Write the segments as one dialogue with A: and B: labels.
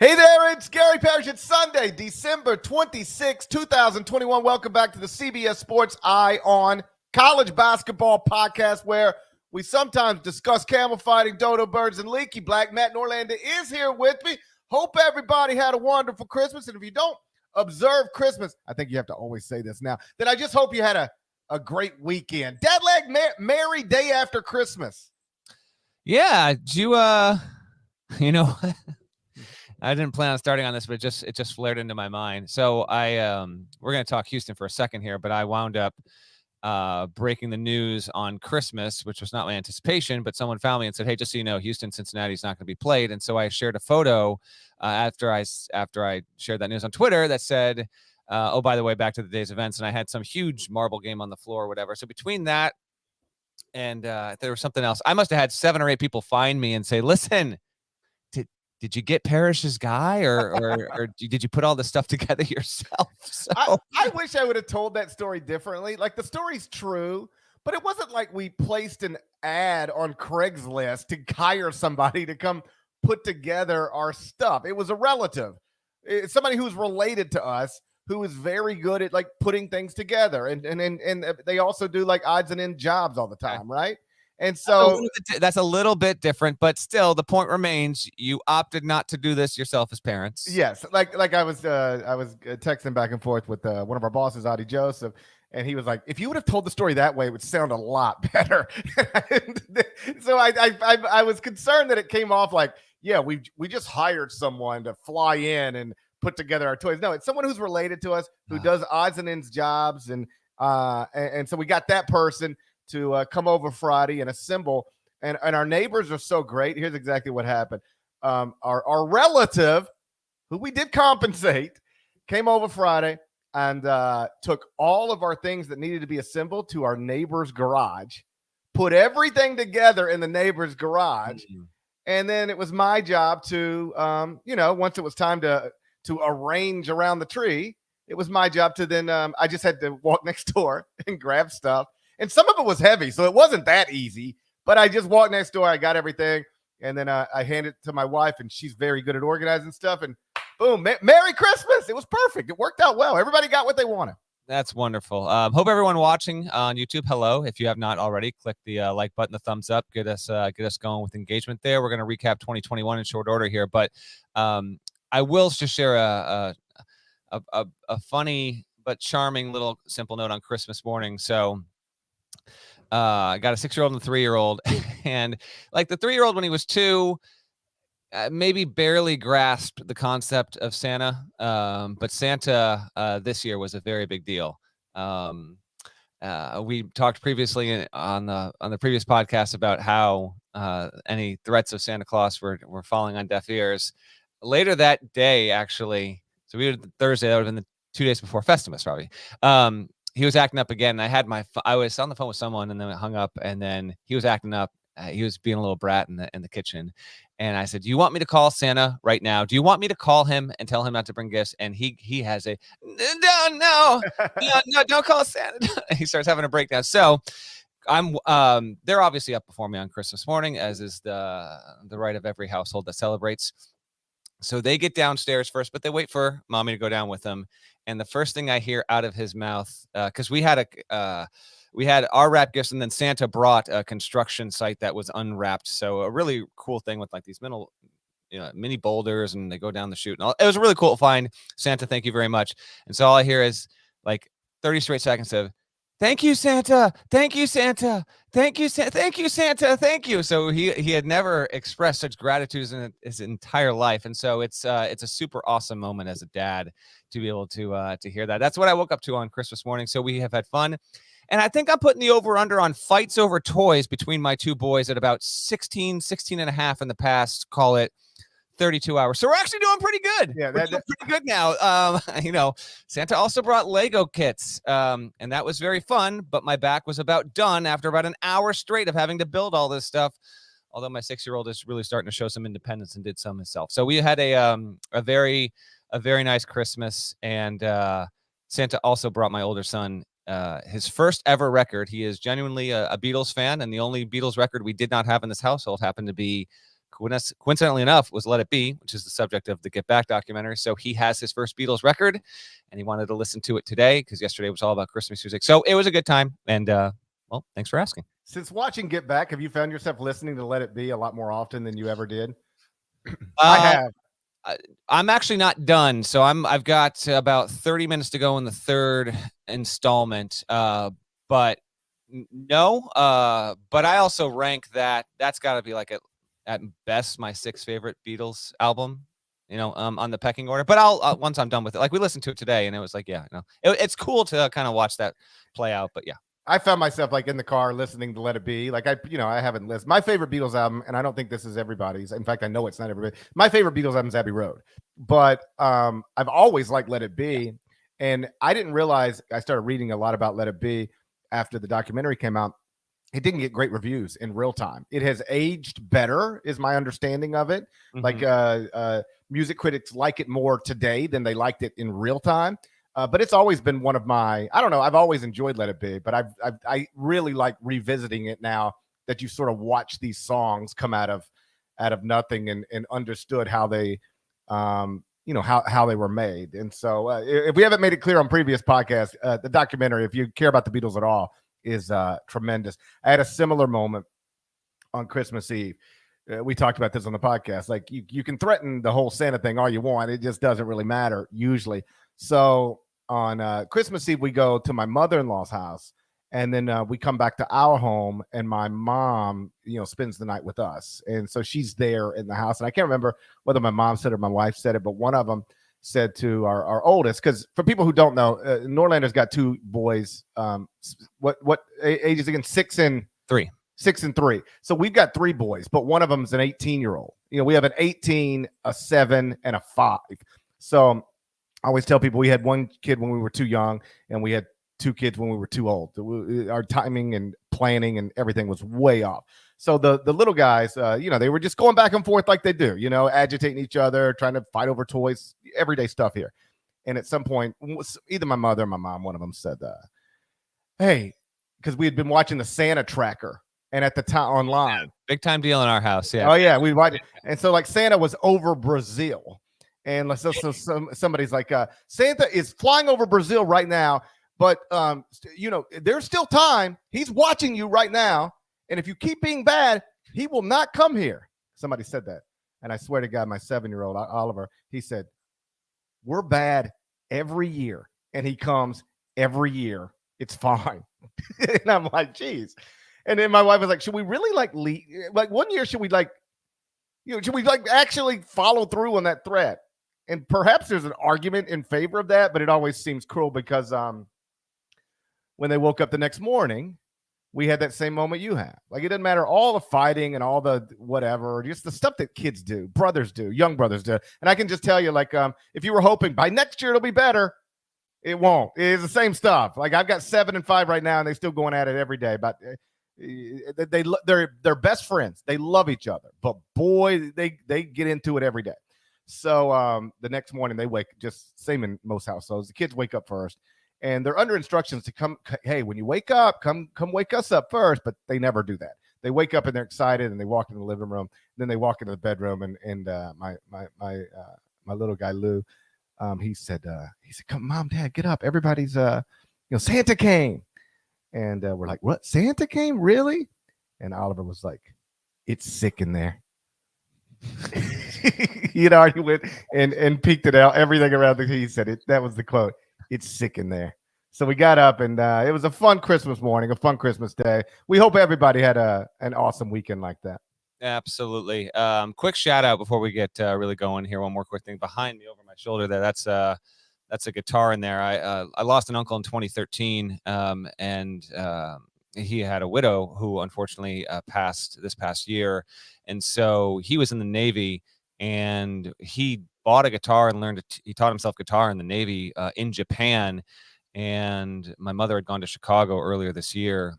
A: Hey there, it's Gary Parrish. It's Sunday, December 26, 2021. Welcome back to the CBS Sports Eye on College Basketball Podcast, where we sometimes discuss camel fighting, dodo birds, and leaky black. Matt Norlander is here with me. Hope everybody had a wonderful Christmas. And if you don't observe Christmas, I think you have to always say this now, then I just hope you had a great weekend. Deadleg Merry day after Christmas.
B: Yeah, I didn't plan on starting on this, but it just flared into my mind. So we're going to talk Houston for a second here, but I wound up breaking the news on Christmas, which was not my anticipation, but someone found me and said, "Hey, just so you know, Houston Cincinnati is not going to be played." And so I shared a photo after I shared that news on Twitter that said, "Oh, by the way, back to the day's events," and I had some huge marble game on the floor or whatever. So between that and there was something else, I must have had 7 or 8 people find me and say, "Listen, did you get Parrish's guy or did you put all this stuff together yourself?" So
A: I wish I would have told that story differently. Like, the story's true, but it wasn't like we placed an ad on Craigslist to hire somebody to come put together our stuff. It was a relative. It's somebody who's related to us, who is very good at like putting things together. And they also do like odds and end jobs all the time, right? And so
B: that's a little bit different, but still the point remains, you opted not to do this yourself as parents.
A: Yes. Like I was texting back and forth with one of our bosses, Adi Joseph, and he was like, "If you would have told the story that way, it would sound a lot better." So I was concerned that it came off like, yeah, we just hired someone to fly in and put together our toys. No, it's someone who's related to us, who does odds and ends jobs. And so we got that person to come over Friday and assemble. And our neighbors are so great. Here's exactly what happened. Our relative, who we did compensate, came over Friday and took all of our things that needed to be assembled to our neighbor's garage, put everything together in the neighbor's garage. Mm-hmm. And then it was my job to, once it was time to arrange around the tree, it was my job to then, I just had to walk next door and grab stuff. And some of it was heavy, so it wasn't that easy. But I just walked next door. I got everything. And then I handed it to my wife, and she's very good at organizing stuff. And boom, Merry Christmas. It was perfect. It worked out well. Everybody got what they wanted.
B: That's wonderful. Hope everyone watching on YouTube, hello. If you have not already, click the like button, the thumbs up. Get us going with engagement there. We're going to recap 2021 in short order here. But I will just share a funny but charming little simple note on Christmas morning. So I got a 6-year-old and a 3-year-old, and like the 3-year-old, when he was 2, maybe barely grasped the concept of Santa. But Santa this year was a very big deal. We talked previously on the previous podcast about how any threats of Santa Claus were falling on deaf ears. Later that day, actually, so we did Thursday. That would have been the 2 days before Festivus, probably. He was acting up again. I was on the phone with someone, and then it hung up, and then he was acting up. He was being a little brat in the kitchen. And I said, "Do you want me to call Santa right now? Do you want me to call him and tell him not to bring gifts?" And he has no, don't call Santa. He starts having a breakdown. So they're obviously up before me on Christmas morning, as is the right of every household that celebrates. So they get downstairs first, but they wait for mommy to go down with them. And the first thing I hear out of his mouth, because we had our wrap gifts, and then Santa brought a construction site that was unwrapped. So a really cool thing with like these mini boulders, and they go down the chute. And all. It was a really cool find. Santa, thank you very much. And so all I hear is like 30 straight seconds of, "Thank you, Santa. Thank you, Santa. Thank you, Santa. Thank you, Santa. Thank you." So he had never expressed such gratitude in his entire life. And so it's a super awesome moment as a dad to be able to hear that. That's what I woke up to on Christmas morning. So we have had fun. And I think I'm putting the over-under on fights over toys between my 2 boys at about 16 and a half in the past, call it 32 hours. So we're actually doing pretty good. Yeah, we're doing pretty good now. Santa also brought Lego kits, and that was very fun, but my back was about done after about an hour straight of having to build all this stuff. Although my 6-year-old is really starting to show some independence and did some himself. So we had a very nice Christmas, and Santa also brought my older son his first ever record. He is genuinely a Beatles fan, and the only Beatles record we did not have in this household happened to be coincidentally enough, was Let It Be, which is the subject of the Get Back documentary. So he has his first Beatles record, and he wanted to listen to it today because yesterday was all about Christmas music. So it was a good time. And well, thanks for asking.
A: Since watching Get Back, have you found yourself listening to Let It Be a lot more often than you ever did? I have.
B: I'm actually not done, so I've got about 30 minutes to go in the third installment. But no, but I also rank that's got to be like at best my sixth favorite Beatles album, on the pecking order. But I'll once I'm done with it, like we listened to it today, and it was like, it's cool to kind of watch that play out. But yeah.
A: I found myself like in the car listening to Let It Be. Like I haven't listened. My favorite Beatles album, and I don't think this is everybody's. In fact, I know it's not everybody. My favorite Beatles album is Abbey Road, but I've always liked Let It Be, and I didn't realize. I started reading a lot about Let It Be after the documentary came out. It didn't get great reviews in real time. It has aged better, is my understanding of it. Mm-hmm. Like music critics like it more today than they liked it in real time. But it's always been one of my, I don't know, I've always enjoyed Let It Be, but I really like revisiting it now that you sort of watch these songs come out of nothing and understood how they, how they were made. And so if we haven't made it clear on previous podcasts, the documentary, if you care about the Beatles at all, is tremendous. I had a similar moment on Christmas Eve. We talked about this on the podcast. Like you can threaten the whole Santa thing all you want. It just doesn't really matter usually. So on Christmas Eve, we go to my mother-in-law's house, and then we come back to our home, and my mom, spends the night with us. And so she's there in the house. And I can't remember whether my mom said it or my wife said it, but one of them said to our oldest, because for people who don't know, Norlander's got two boys. What ages again? 6 and 3. 6 and 3. So we've got 3 boys, but one of them is an 18-year-old. We have an 18, a 7, and a 5. So I always tell people we had one kid when we were too young, and we had 2 kids when we were too old. Our timing and planning and everything was way off. So the little guys, they were just going back and forth like they do, agitating each other, trying to fight over toys, everyday stuff here. And at some point, either my mother or my mom, one of them said, hey, because we had been watching the Santa Tracker, and at the time online.
B: Big time deal in our house, yeah.
A: Oh, yeah, we watched it. And so like Santa was over Brazil. And so somebody's like, Santa is flying over Brazil right now, but there's still time. He's watching you right now, and if you keep being bad, he will not come here. Somebody said that, and I swear to God, my 7-year-old Oliver, he said, "We're bad every year, and he comes every year. It's fine." And I'm like, "Geez." And then my wife was like, "Should we really like one year? Should we should we actually follow through on that threat?" And perhaps there's an argument in favor of that, but it always seems cruel because when they woke up the next morning, we had that same moment you have. Like, it doesn't matter all the fighting and all the whatever, just the stuff that kids do, brothers do, young brothers do. And I can just tell you, like, if you were hoping by next year it'll be better, it won't. It's the same stuff. Like, I've got 7 and 5 right now, and they're still going at it every day. But they're best friends. They love each other. But boy, they get into it every day. So the next morning they wake, just same in most households, the kids wake up first, and they're under instructions to come. Hey, when you wake up, come wake us up first. But they never do that. They wake up and they're excited, and they walk in the living room. Then they walk into the bedroom, and my little guy Lou, he said, "Come, Mom, Dad, get up. Everybody's Santa came." And we're like, "What? Santa came? Really?" And Oliver was like, "It's sick in there." He had already went and peeked it out, everything around the. He said it. That was the quote. "It's sick in there." So we got up, and it was a fun Christmas morning, a fun Christmas day. We hope everybody had an awesome weekend like that.
B: Absolutely. Quick shout out before we get really going here. One more quick thing behind me over my shoulder there. That's a guitar in there. I lost an uncle in 2013, and he had a widow who unfortunately passed this past year. And so he was in the Navy, and he bought a guitar and he taught himself guitar in the Navy in Japan. And my mother had gone to Chicago earlier this year,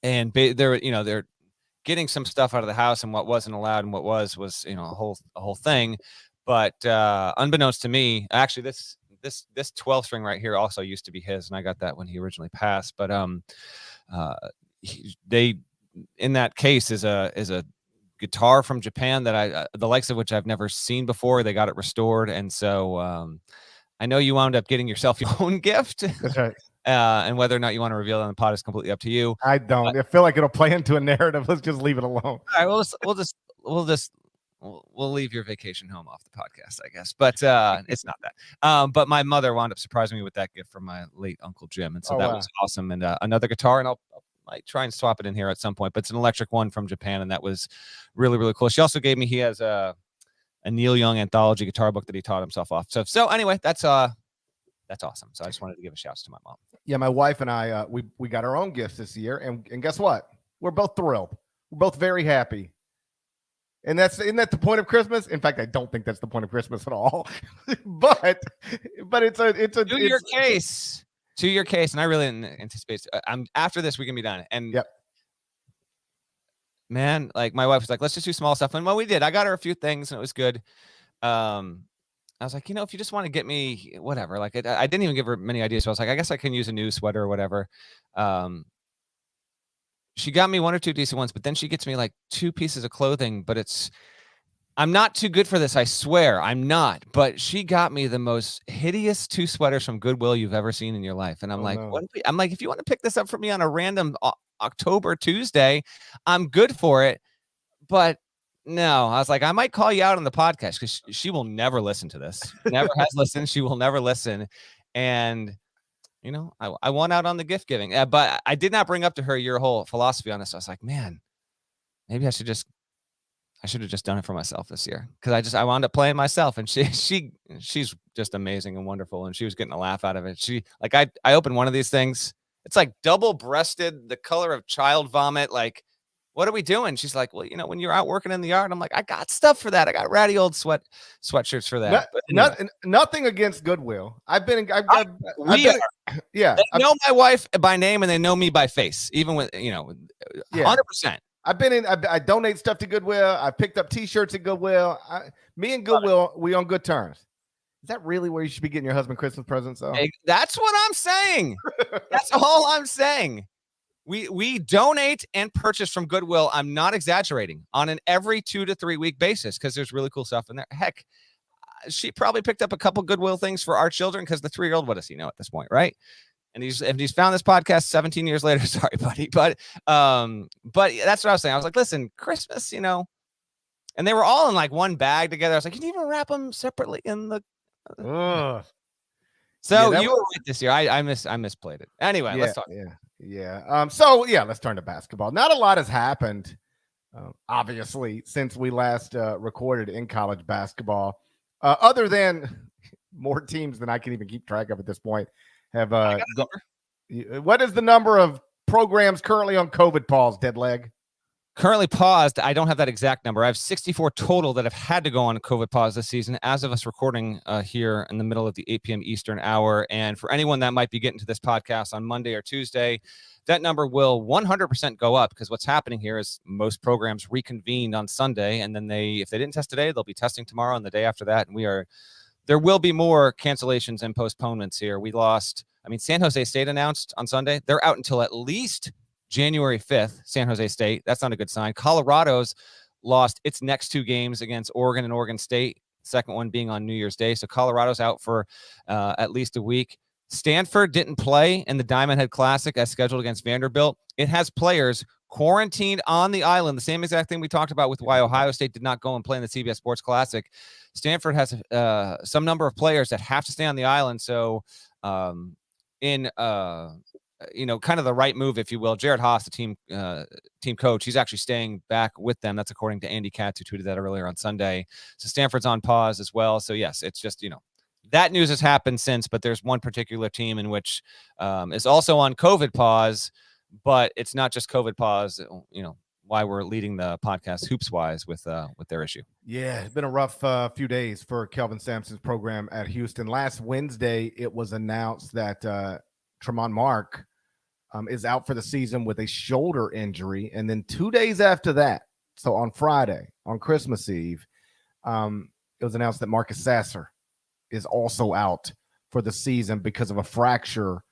B: and they're getting some stuff out of the house, and what wasn't allowed and what was a whole thing. But unbeknownst to me, actually this 12 string right here also used to be his, and I got that when he originally passed. But they, in that case, is a guitar from Japan that the likes of which I've never seen before. They got it restored. And so I know you wound up getting yourself your own gift.
A: That's right.
B: And whether or not you want to reveal it on the pod is completely up to you.
A: I don't. I feel like it'll play into a narrative. Let's just leave it alone.
B: All right, we'll leave your vacation home off the podcast, I guess. But it's not that. But my mother wound up surprising me with that gift from my late Uncle Jim, and so that was awesome. And another guitar, and I might try and swap it in here at some point. But it's an electric one from Japan, and that was really, really cool. She also gave me. He has a Neil Young anthology guitar book that he taught himself off. So anyway, that's awesome. So I just wanted to give a shout out to my mom.
A: Yeah, my wife and I, we got our own gifts this year, and guess what? We're both thrilled. We're both very happy. And isn't that the point of Christmas? In fact, I don't think that's the point of Christmas at all. but it's a
B: to your case, and I really anticipate. After this, we can be done. And
A: yep.
B: Man, like my wife was like, let's just do small stuff. And well, we did. I got her a few things, and it was good. I was like, if you just want to get me whatever, like I didn't even give her many ideas. So I was like, I guess I can use a new sweater or whatever. She got me one or two decent ones, but then she gets me like 2 pieces of clothing, but I'm not too good for this. I swear I'm not, but she got me the most hideous 2 sweaters from Goodwill you've ever seen in your life. And I'm I'm like, if you want to pick this up for me on a random October Tuesday, I'm good for it. But no, I was like, I might call you out on the podcast because she will never listen to this. Never has listened. She will never listen. And I won out on the gift giving, but I did not bring up to her your whole philosophy on this. I was like, man, maybe I should have just done it for myself this year because I wound up playing myself, and she's just amazing and wonderful, and she was getting a laugh out of it. I opened one of these things. It's like double-breasted, the color of child vomit. Like, what are we doing? She's like, well, when you're out working in the yard, I'm like, I got stuff for that. I got ratty old sweatshirts for that.
A: Nothing against Goodwill.
B: Yeah. They know my wife by name and they know me by face, even with, 100%.
A: I donate stuff to Goodwill. I picked up T-shirts at Goodwill. Me and Goodwill, we on good terms. Is that really where you should be getting your husband Christmas presents? Though?
B: Hey, that's what I'm saying. That's all I'm saying. We donate and purchase from Goodwill. I'm not exaggerating, on an every 2 to 3 week basis because there's really cool stuff in there. Heck, she probably picked up a couple Goodwill things for our children because the 3-year-old, what does he know at this point, right? And he's found this podcast 17 years later. Sorry, buddy, but that's what I was saying. I was like, listen, Christmas, and they were all in like one bag together. I was like, can you even wrap them separately in the? So you were right this year. I misplayed it. Anyway, let's talk.
A: Yeah. So let's turn to basketball. Not a lot has happened, obviously, since we last recorded in college basketball, other than more teams than I can even keep track of at this point have. What is the number of programs currently on COVID pause, dead leg?
B: Currently paused. I don't have that exact number. I have 64 total that have had to go on COVID pause this season as of us recording here in the middle of the 8 p.m. Eastern hour. And for anyone that might be getting to this podcast on Monday or Tuesday, that number will 100% go up because what's happening here is most programs reconvened on Sunday. And then if they didn't test today, they'll be testing tomorrow and the day after that. And there will be more cancellations and postponements here. San Jose State announced on Sunday, they're out until at least January 5th, San Jose State. That's not a good sign. Colorado's lost its next 2 games against Oregon and Oregon State, second one being on New Year's Day. So Colorado's out for at least a week. Stanford didn't play in the Diamond Head Classic as scheduled against Vanderbilt. It has players quarantined on the island. The same exact thing we talked about with why Ohio State did not go and play in the CBS Sports Classic. Stanford has some number of players that have to stay on the island. So kind of the right move, if you will. Jared Haas, the team coach, he's actually staying back with them. That's according to Andy Katz, who tweeted that earlier on Sunday. So Stanford's on pause as well. So yes, it's just, that news has happened since, but there's one particular team in which is also on COVID pause, but it's not just COVID pause, why we're leading the podcast Hoops Wise with their issue.
A: Yeah, it's been a rough few days for Kelvin Sampson's program at Houston. Last Wednesday, it was announced that Tremont Mark is out for the season with a shoulder injury. And then 2 days after that, so on Friday, on Christmas Eve, it was announced that Marcus Sasser is also out for the season because of a fracture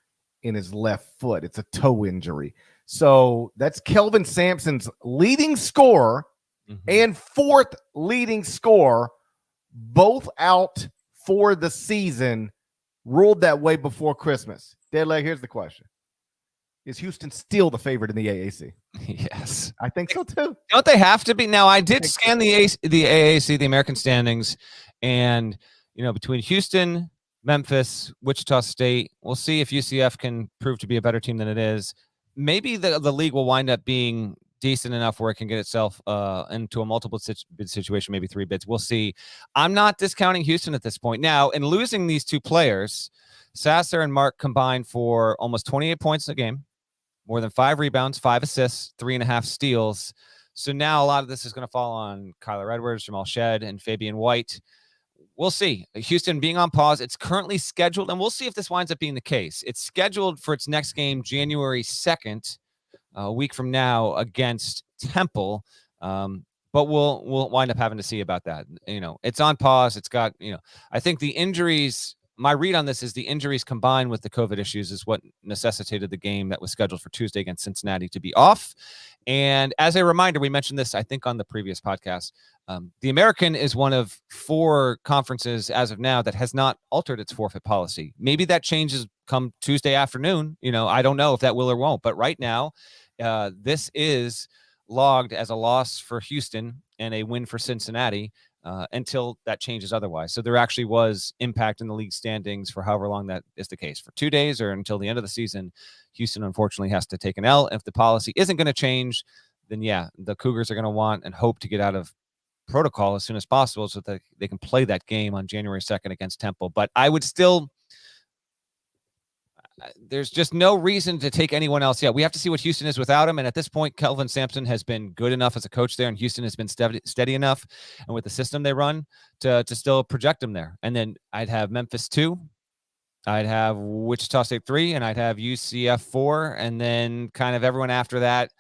A: in his left foot. It's a toe injury. So that's Kelvin Sampson's leading scorer and 4th leading scorer, both out for the season, ruled that way before Christmas. Deadleg, here's the question. Is Houston still the favorite in the AAC?
B: Yes.
A: I think so too.
B: Don't they have to be? Now, I did scan the AAC, the American standings, and, between Houston, Memphis, Wichita State, we'll see if UCF can prove to be a better team than it is. Maybe the league will wind up being decent enough where it can get itself into a multiple bid situation, maybe 3 bids. We'll see. I'm not discounting Houston at this point. Now, in losing these 2 players, Sasser and Mark combined for almost 28 points a game, more than 5 rebounds, 5 assists, 3.5 steals. So now a lot of this is going to fall on Kyler Edwards, Jamal Shed, and Fabian White. We'll see. Houston being on pause. It's currently scheduled, and we'll see if this winds up being the case. It's scheduled for its next game, January 2nd, a week from now, against Temple. But we'll wind up having to see about that. It's on pause. It's got, I think the injuries. My read on this is the injuries combined with the COVID issues is what necessitated the game that was scheduled for Tuesday against Cincinnati to be off. And as a reminder, we mentioned this, I think, on the previous podcast. The American is one of 4 conferences as of now that has not altered its forfeit policy. Maybe that changes come Tuesday afternoon. I don't know if that will or won't. But right now, this is logged as a loss for Houston and a win for Cincinnati. Until that changes otherwise. So there actually was impact in the league standings for however long that is the case, for 2 days or until the end of the season. Houston, unfortunately, has to take an L. If the policy isn't going to change, then the Cougars are going to want and hope to get out of protocol as soon as possible so that they can play that game on January 2nd against Temple. But I would still, there's just no reason to take anyone else. Yeah, we have to see what Houston is without him. And at this point, Kelvin Sampson has been good enough as a coach there, and Houston has been steady enough, and with the system they run, to still project them there. And then I'd have Memphis 2, I'd have Wichita State 3, and I'd have UCF 4. And then kind of everyone after that,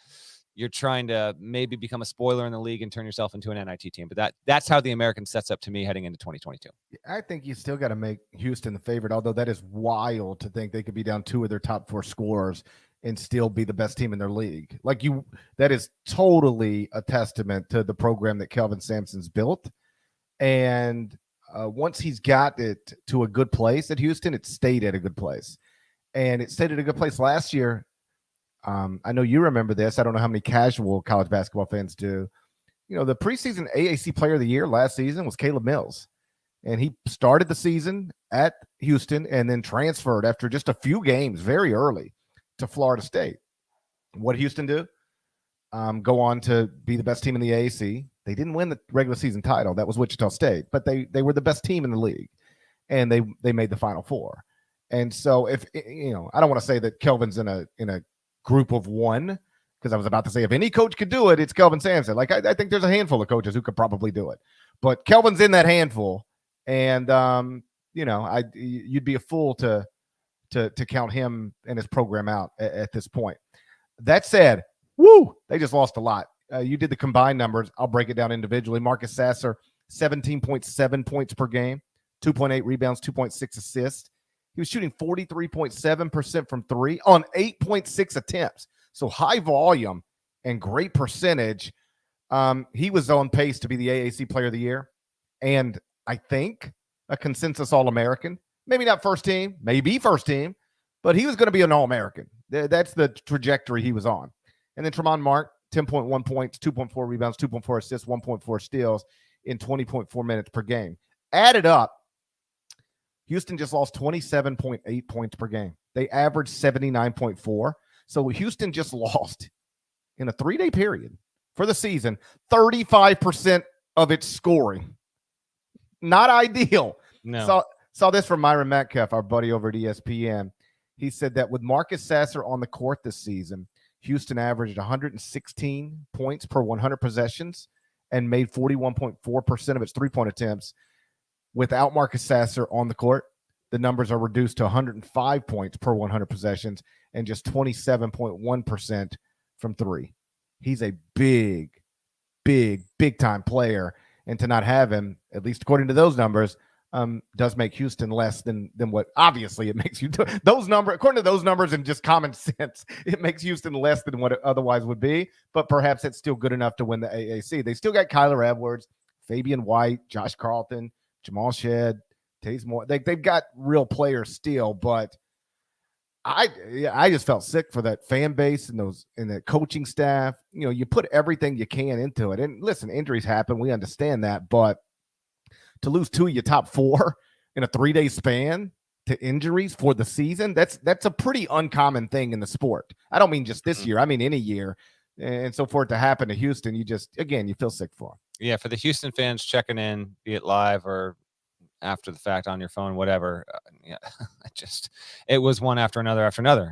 B: you're trying to maybe become a spoiler in the league and turn yourself into an NIT team. But that's how the American sets up to me heading into 2022.
A: I think you still got to make Houston the favorite, although that is wild to think they could be down 2 of their top 4 scorers and still be the best team in their league. That is totally a testament to the program that Kelvin Sampson's built. And once he's got it to a good place at Houston, it stayed at a good place. And it stayed at a good place last year. I know you remember this. I don't know how many casual college basketball fans do. The preseason AAC Player of the Year last season was Caleb Mills. And he started the season at Houston and then transferred after just a few games very early to Florida State. What did Houston do? Go on to be the best team in the AAC. They didn't win the regular season title. That was Wichita State. But they were the best team in the league. And they made the Final Four. And so if I don't want to say that Kelvin's in a group of 1, because I was about to say if any coach could do it, it's Kelvin Sampson. I think there's a handful of coaches who could probably do it, but Kelvin's in that handful, and you'd be a fool to count him and his program out at this point. That said, they just lost a lot. You did the combined numbers. I'll break it down individually. Marcus Sasser, 17.7 points per game, 2.8 rebounds, 2.6 assists. He was shooting 43.7% from 3 on 8.6 attempts. So high volume and great percentage. He was on pace to be the AAC Player of the Year. And I think a consensus All-American. Maybe not first team, maybe first team, but he was going to be an All-American. That's the trajectory he was on. And then Tremont Mark, 10.1 points, 2.4 rebounds, 2.4 assists, 1.4 steals in 20.4 minutes per game. Added up, Houston just lost 27.8 points per game. They averaged 79.4. So Houston just lost in a 3-day period for the season 35% of its scoring. Not ideal.
B: No.
A: Saw this from Myron Metcalf, our buddy over at ESPN. He said that with Marcus Sasser on the court this season, Houston averaged 116 points per 100 possessions and made 41.4% of its three-point attempts. Without Marcus Sasser on the court, the numbers are reduced to 105 points per 100 possessions and just 27.1% from 3. He's a big time player. And to not have him, at least according to those numbers, does make Houston less than what obviously it makes you do. Those numbers, according to those numbers and just common sense, it makes Houston less than what it otherwise would be. But perhaps it's still good enough to win the AAC. They still got Kyler Edwards, Fabian White, Josh Carlton, Jamal Shedd, Taze Moore. They've got real players still, but I just felt sick for that fan base and that coaching staff. You know, you put everything you can into it. And listen, injuries happen. We understand that, but to lose 2 of your top 4 in a 3-day span to injuries for the season, that's a pretty uncommon thing in the sport. I don't mean just this year. I mean any year. And so for it to happen to Houston, you feel sick for them.
B: Yeah, for the Houston fans checking in, be it live or after the fact on your phone, whatever. It was one after another.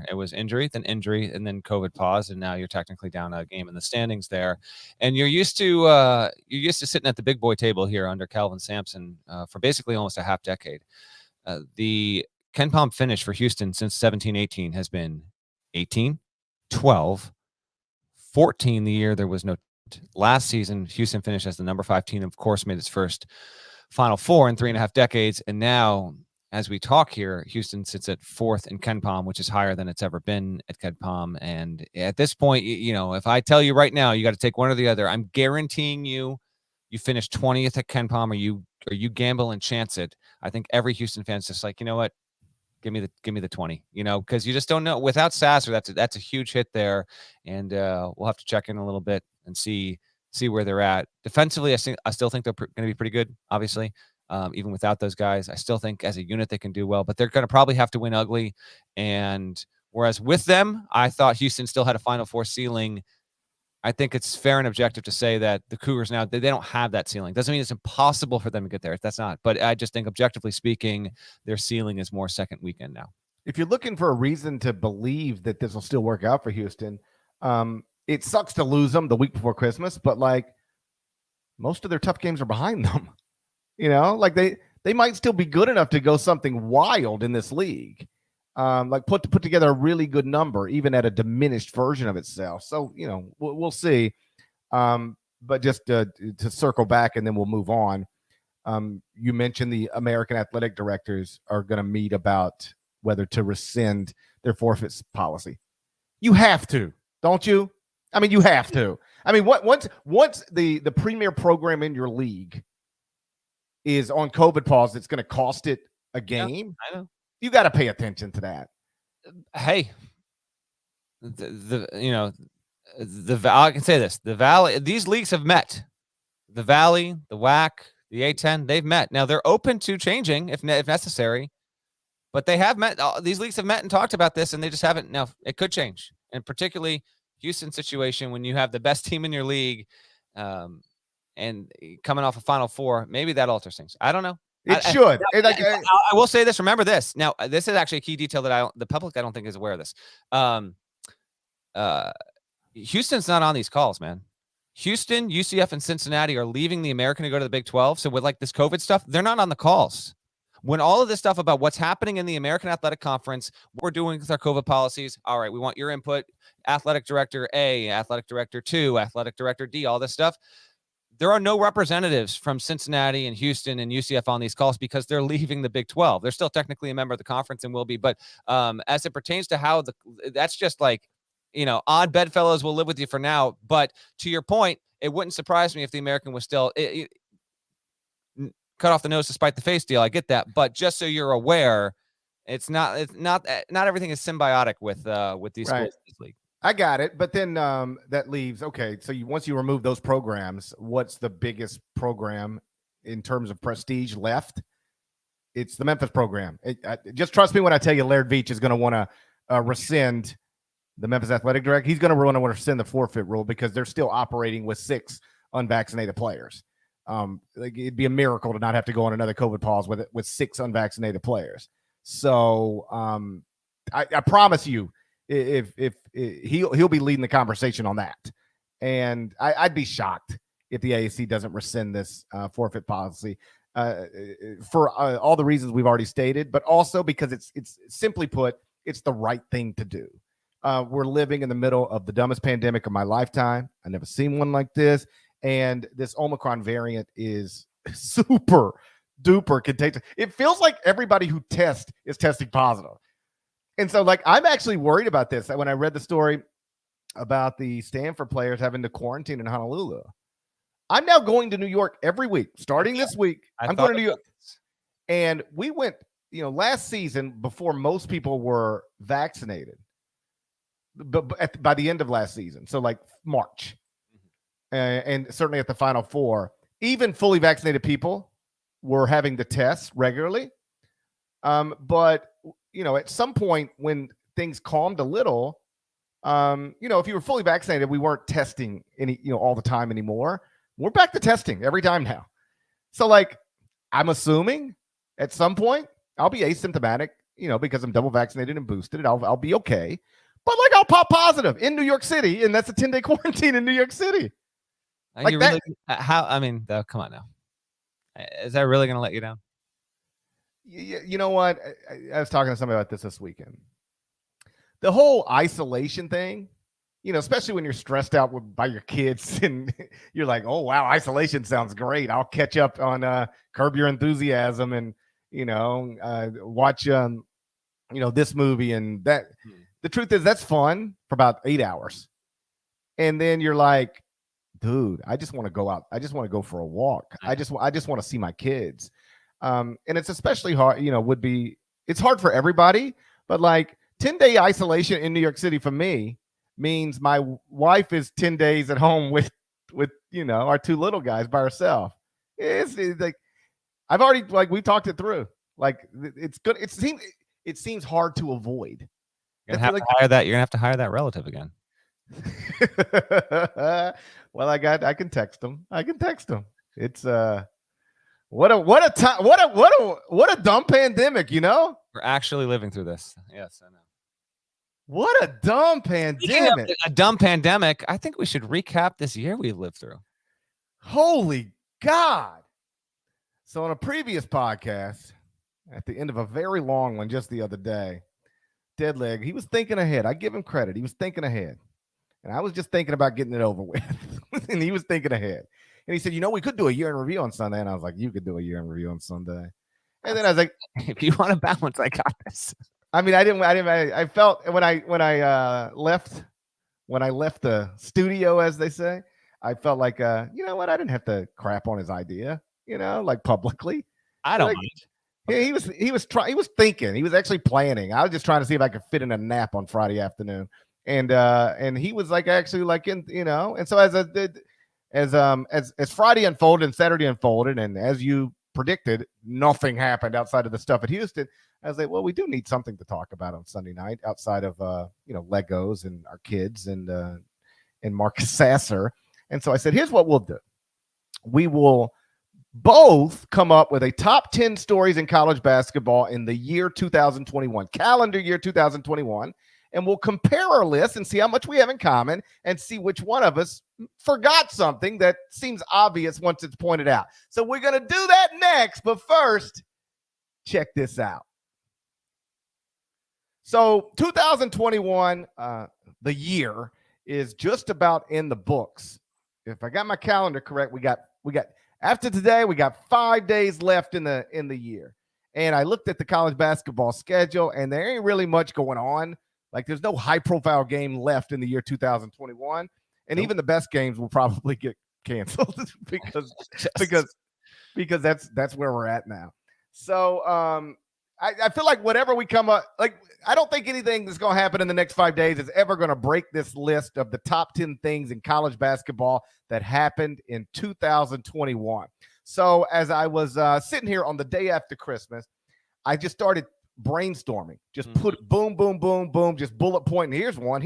B: It was injury, and then COVID pause, and now you're technically down a game in the standings there. And you're used to sitting at the big boy table here under Calvin Sampson for basically almost a half decade. The KenPom finish for Houston since 17-18 has been 18, 12, 14 the year there was no. Last season, Houston finished as the number 5 team, of course, made its first Final Four in 3.5 decades. And now, as we talk here, Houston sits at 4th in KenPom, which is higher than it's ever been at KenPom. And at this point, if I tell you right now, you got to take one or the other, I'm guaranteeing you finish 20th at KenPom, or you gamble and chance it. I think every Houston fan's just like, you know what? Give me the 20, because you just don't know. Without Sasser, that's a huge hit there. And we'll have to check in a little bit and see where they're at. Defensively, I still think they're going to be pretty good, obviously, even without those guys. I still think as a unit they can do well, but they're going to probably have to win ugly. And whereas with them, I thought Houston still had a Final Four ceiling. I think it's fair and objective to say that the Cougars now, they don't have that ceiling. Doesn't mean it's impossible for them to get there. That's not. But I just think objectively speaking, their ceiling is more second weekend now.
A: If you're looking for a reason to believe that this will still work out for Houston, it sucks to lose them the week before Christmas, but like most of their tough games are behind them. Like they might still be good enough to go something wild in this league. Like put together a really good number, even at a diminished version of itself. So, we'll see. But just to circle back and then we'll move on. You mentioned the American athletic directors are going to meet about whether to rescind their forfeits policy. You have to, don't you? I mean, you have to. I mean, once the premier program in your league is on COVID pause, it's going to cost it a game.
B: Yeah, I know.
A: You got to pay attention to that.
B: Hey, I can say this: the Valley, these leagues have met. The Valley, the WAC, the A10, they've met. Now they're open to changing if necessary, but they have met. These leagues have met and talked about this, and they just haven't. Now it could change, and particularly Houston situation when you have the best team in your league, and coming off a Final Four, maybe that alters things. I don't know.
A: It should.
B: I will say this. Remember this. Now, this is actually a key detail that the public, I don't think, is aware of this. Houston's not on these calls, man. Houston, UCF, and Cincinnati are leaving the American to go to the Big 12. So with like this COVID stuff, they're not on the calls. When all of this stuff about what's happening in the American Athletic Conference, we're doing with our COVID policies. All right, we want your input. Athletic Director A, Athletic Director 2, Athletic Director D, all this stuff. There are no representatives from Cincinnati and Houston and UCF on these calls because they're leaving the Big 12. They're still technically a member of the conference and will be. But as it pertains to how that's just like, odd bedfellows will live with you for now. But to your point, it wouldn't surprise me if the American was still cut off the nose to spite the face deal. I get that. But just so you're aware, it's not everything is symbiotic with these schools in this league.
A: I got it, but then that leaves, okay, so once you remove those programs, what's the biggest program in terms of prestige left? It's the Memphis program. Just trust me when I tell you Laird Veatch is going to want to rescind the Memphis athletic director. He's going to want to rescind the forfeit rule because they're still operating with 6 unvaccinated players. It'd be a miracle to not have to go on another COVID pause with 6 unvaccinated players. So I promise you, if he'll be leading the conversation on that, and I'd be shocked if the AAC doesn't rescind this forfeit policy for all the reasons we've already stated, but also because it's simply put, it's the right thing to do. We're living in the middle of the dumbest pandemic of my lifetime. I've never seen one like this, and this Omicron variant is super duper contagious. It feels like everybody who tests is testing positive. And so, like, I'm actually worried about this. When I read the story about the Stanford players having to quarantine in Honolulu, I'm now going to New York every week, starting this week. I'm going to New York. And we went, last season before most people were vaccinated, but by the end of last season, so like March, and certainly at the Final Four, even fully vaccinated people were having to test regularly. But at some point when things calmed a little, if you were fully vaccinated, we weren't testing all the time anymore. We're back to testing every time now. So, like, I'm assuming at some point I'll be asymptomatic, because I'm double vaccinated and boosted, and I'll be okay. But, like, I'll pop positive in New York City, and that's a 10-day quarantine in New York City.
B: Like that. Really, I mean, come on now. Is that really going to let you down?
A: You know what? I was talking to somebody about this weekend. The whole isolation thing, especially when you're stressed out by your kids and you're like, oh, wow, isolation sounds great. I'll catch up on Curb Your Enthusiasm and, watch, this movie and that. The truth is that's fun for about 8 hours. And then you're like, dude, I just want to go out. I just want to go for a walk. I just want to see my kids. And it's especially hard, it's hard for everybody, but like 10-day isolation in New York City for me means my wife is 10 days at home with our two little guys by herself. It's like, I've already, like, we talked it through. Like, it's good. It seems hard to avoid.
B: You're gonna have to hire that. You're gonna have to hire that relative again.
A: Well, I can text them. It's what a dumb pandemic,
B: We're actually living through this. Yes, I know.
A: What a dumb pandemic.
B: A dumb pandemic. I think we should recap this year we lived through.
A: Holy God. So on a previous podcast, at the end of a very long one just the other day, Deadleg, he was thinking ahead. I give him credit. He was thinking ahead. And I was just thinking about getting it over with. And he was thinking ahead. And he said, we could do a year in review on Sunday. And I was like, you could do a year in review on Sunday. And then I was like,
B: if you want to balance, I got this.
A: I mean, I felt when I left the studio, as they say, I felt like, you know what? I didn't have to crap on his idea, like publicly.
B: I don't mind.
A: Yeah, he was thinking. He was actually planning. I was just trying to see if I could fit in a nap on Friday afternoon. And he was like actually like in, and so as Friday unfolded and Saturday unfolded, and as you predicted, nothing happened outside of the stuff at Houston. I was like, well, we do need something to talk about on Sunday night outside of Legos and our kids and Marcus Sasser. And so I said, here's what we'll do. We will both come up with a top 10 stories in college basketball in the year 2021, calendar year 2021. And we'll compare our lists and see how much we have in common and see which one of us forgot something that seems obvious once it's pointed out. So we're going to do that next. But first, check this out. So 2021, the year is just about in the books. If I got my calendar correct, we got after today, we got 5 days left in the year. And I looked at the college basketball schedule, and there ain't really much going on. Like, there's no high-profile game left in the year 2021, and even the best games will probably get canceled because that's where we're at now. So I feel like whatever we come up, like, I don't think anything that's going to happen in the next 5 days is ever going to break this list of the top 10 things in college basketball that happened in 2021. So as I was sitting here on the day after Christmas, I just started brainstorming, just put boom, boom, boom, boom, just bullet point. And here's one.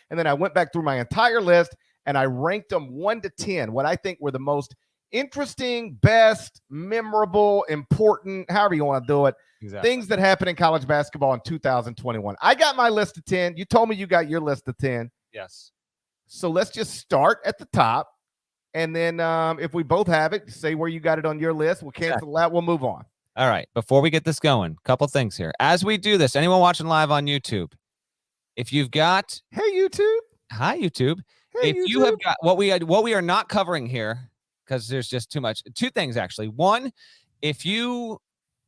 A: And then I went back through my entire list and I ranked them 1 to 10, what I think were the most interesting, best, memorable, important, however you want to do it, things that happened in college basketball in 2021. I got my list of 10. You told me you got your list of 10.
B: Yes.
A: So let's just start at the top. And then if we both have it, say where you got it on your list. We'll cancel that. We'll move on.
B: All right. Before we get this going, a couple things here. As we do this, anyone watching live on YouTube, if you've got...
A: Hey, YouTube.
B: Hi, YouTube.
A: Hey,
B: if you have got what we are not covering here, because there's just too much. Two things, actually. One if you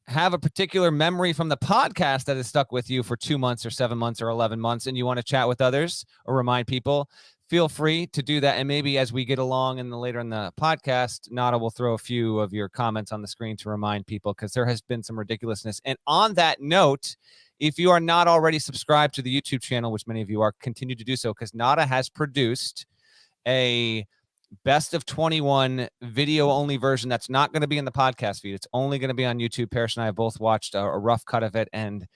B: have a particular memory from the podcast that has stuck with you for 2 months or 7 months or 11 months, and you want to chat with others or remind people, feel free to do that. And maybe as we get along later in the podcast, Nada will throw a few of your comments on the screen to remind people, because there has been some ridiculousness. And on that note, if you are not already subscribed to the YouTube channel, which many of you are, continue to do so, because Nada has produced a best of 21 video only version that's not going to be in the podcast feed. It's only going to be on YouTube. Parrish and I have both watched a rough cut of it, and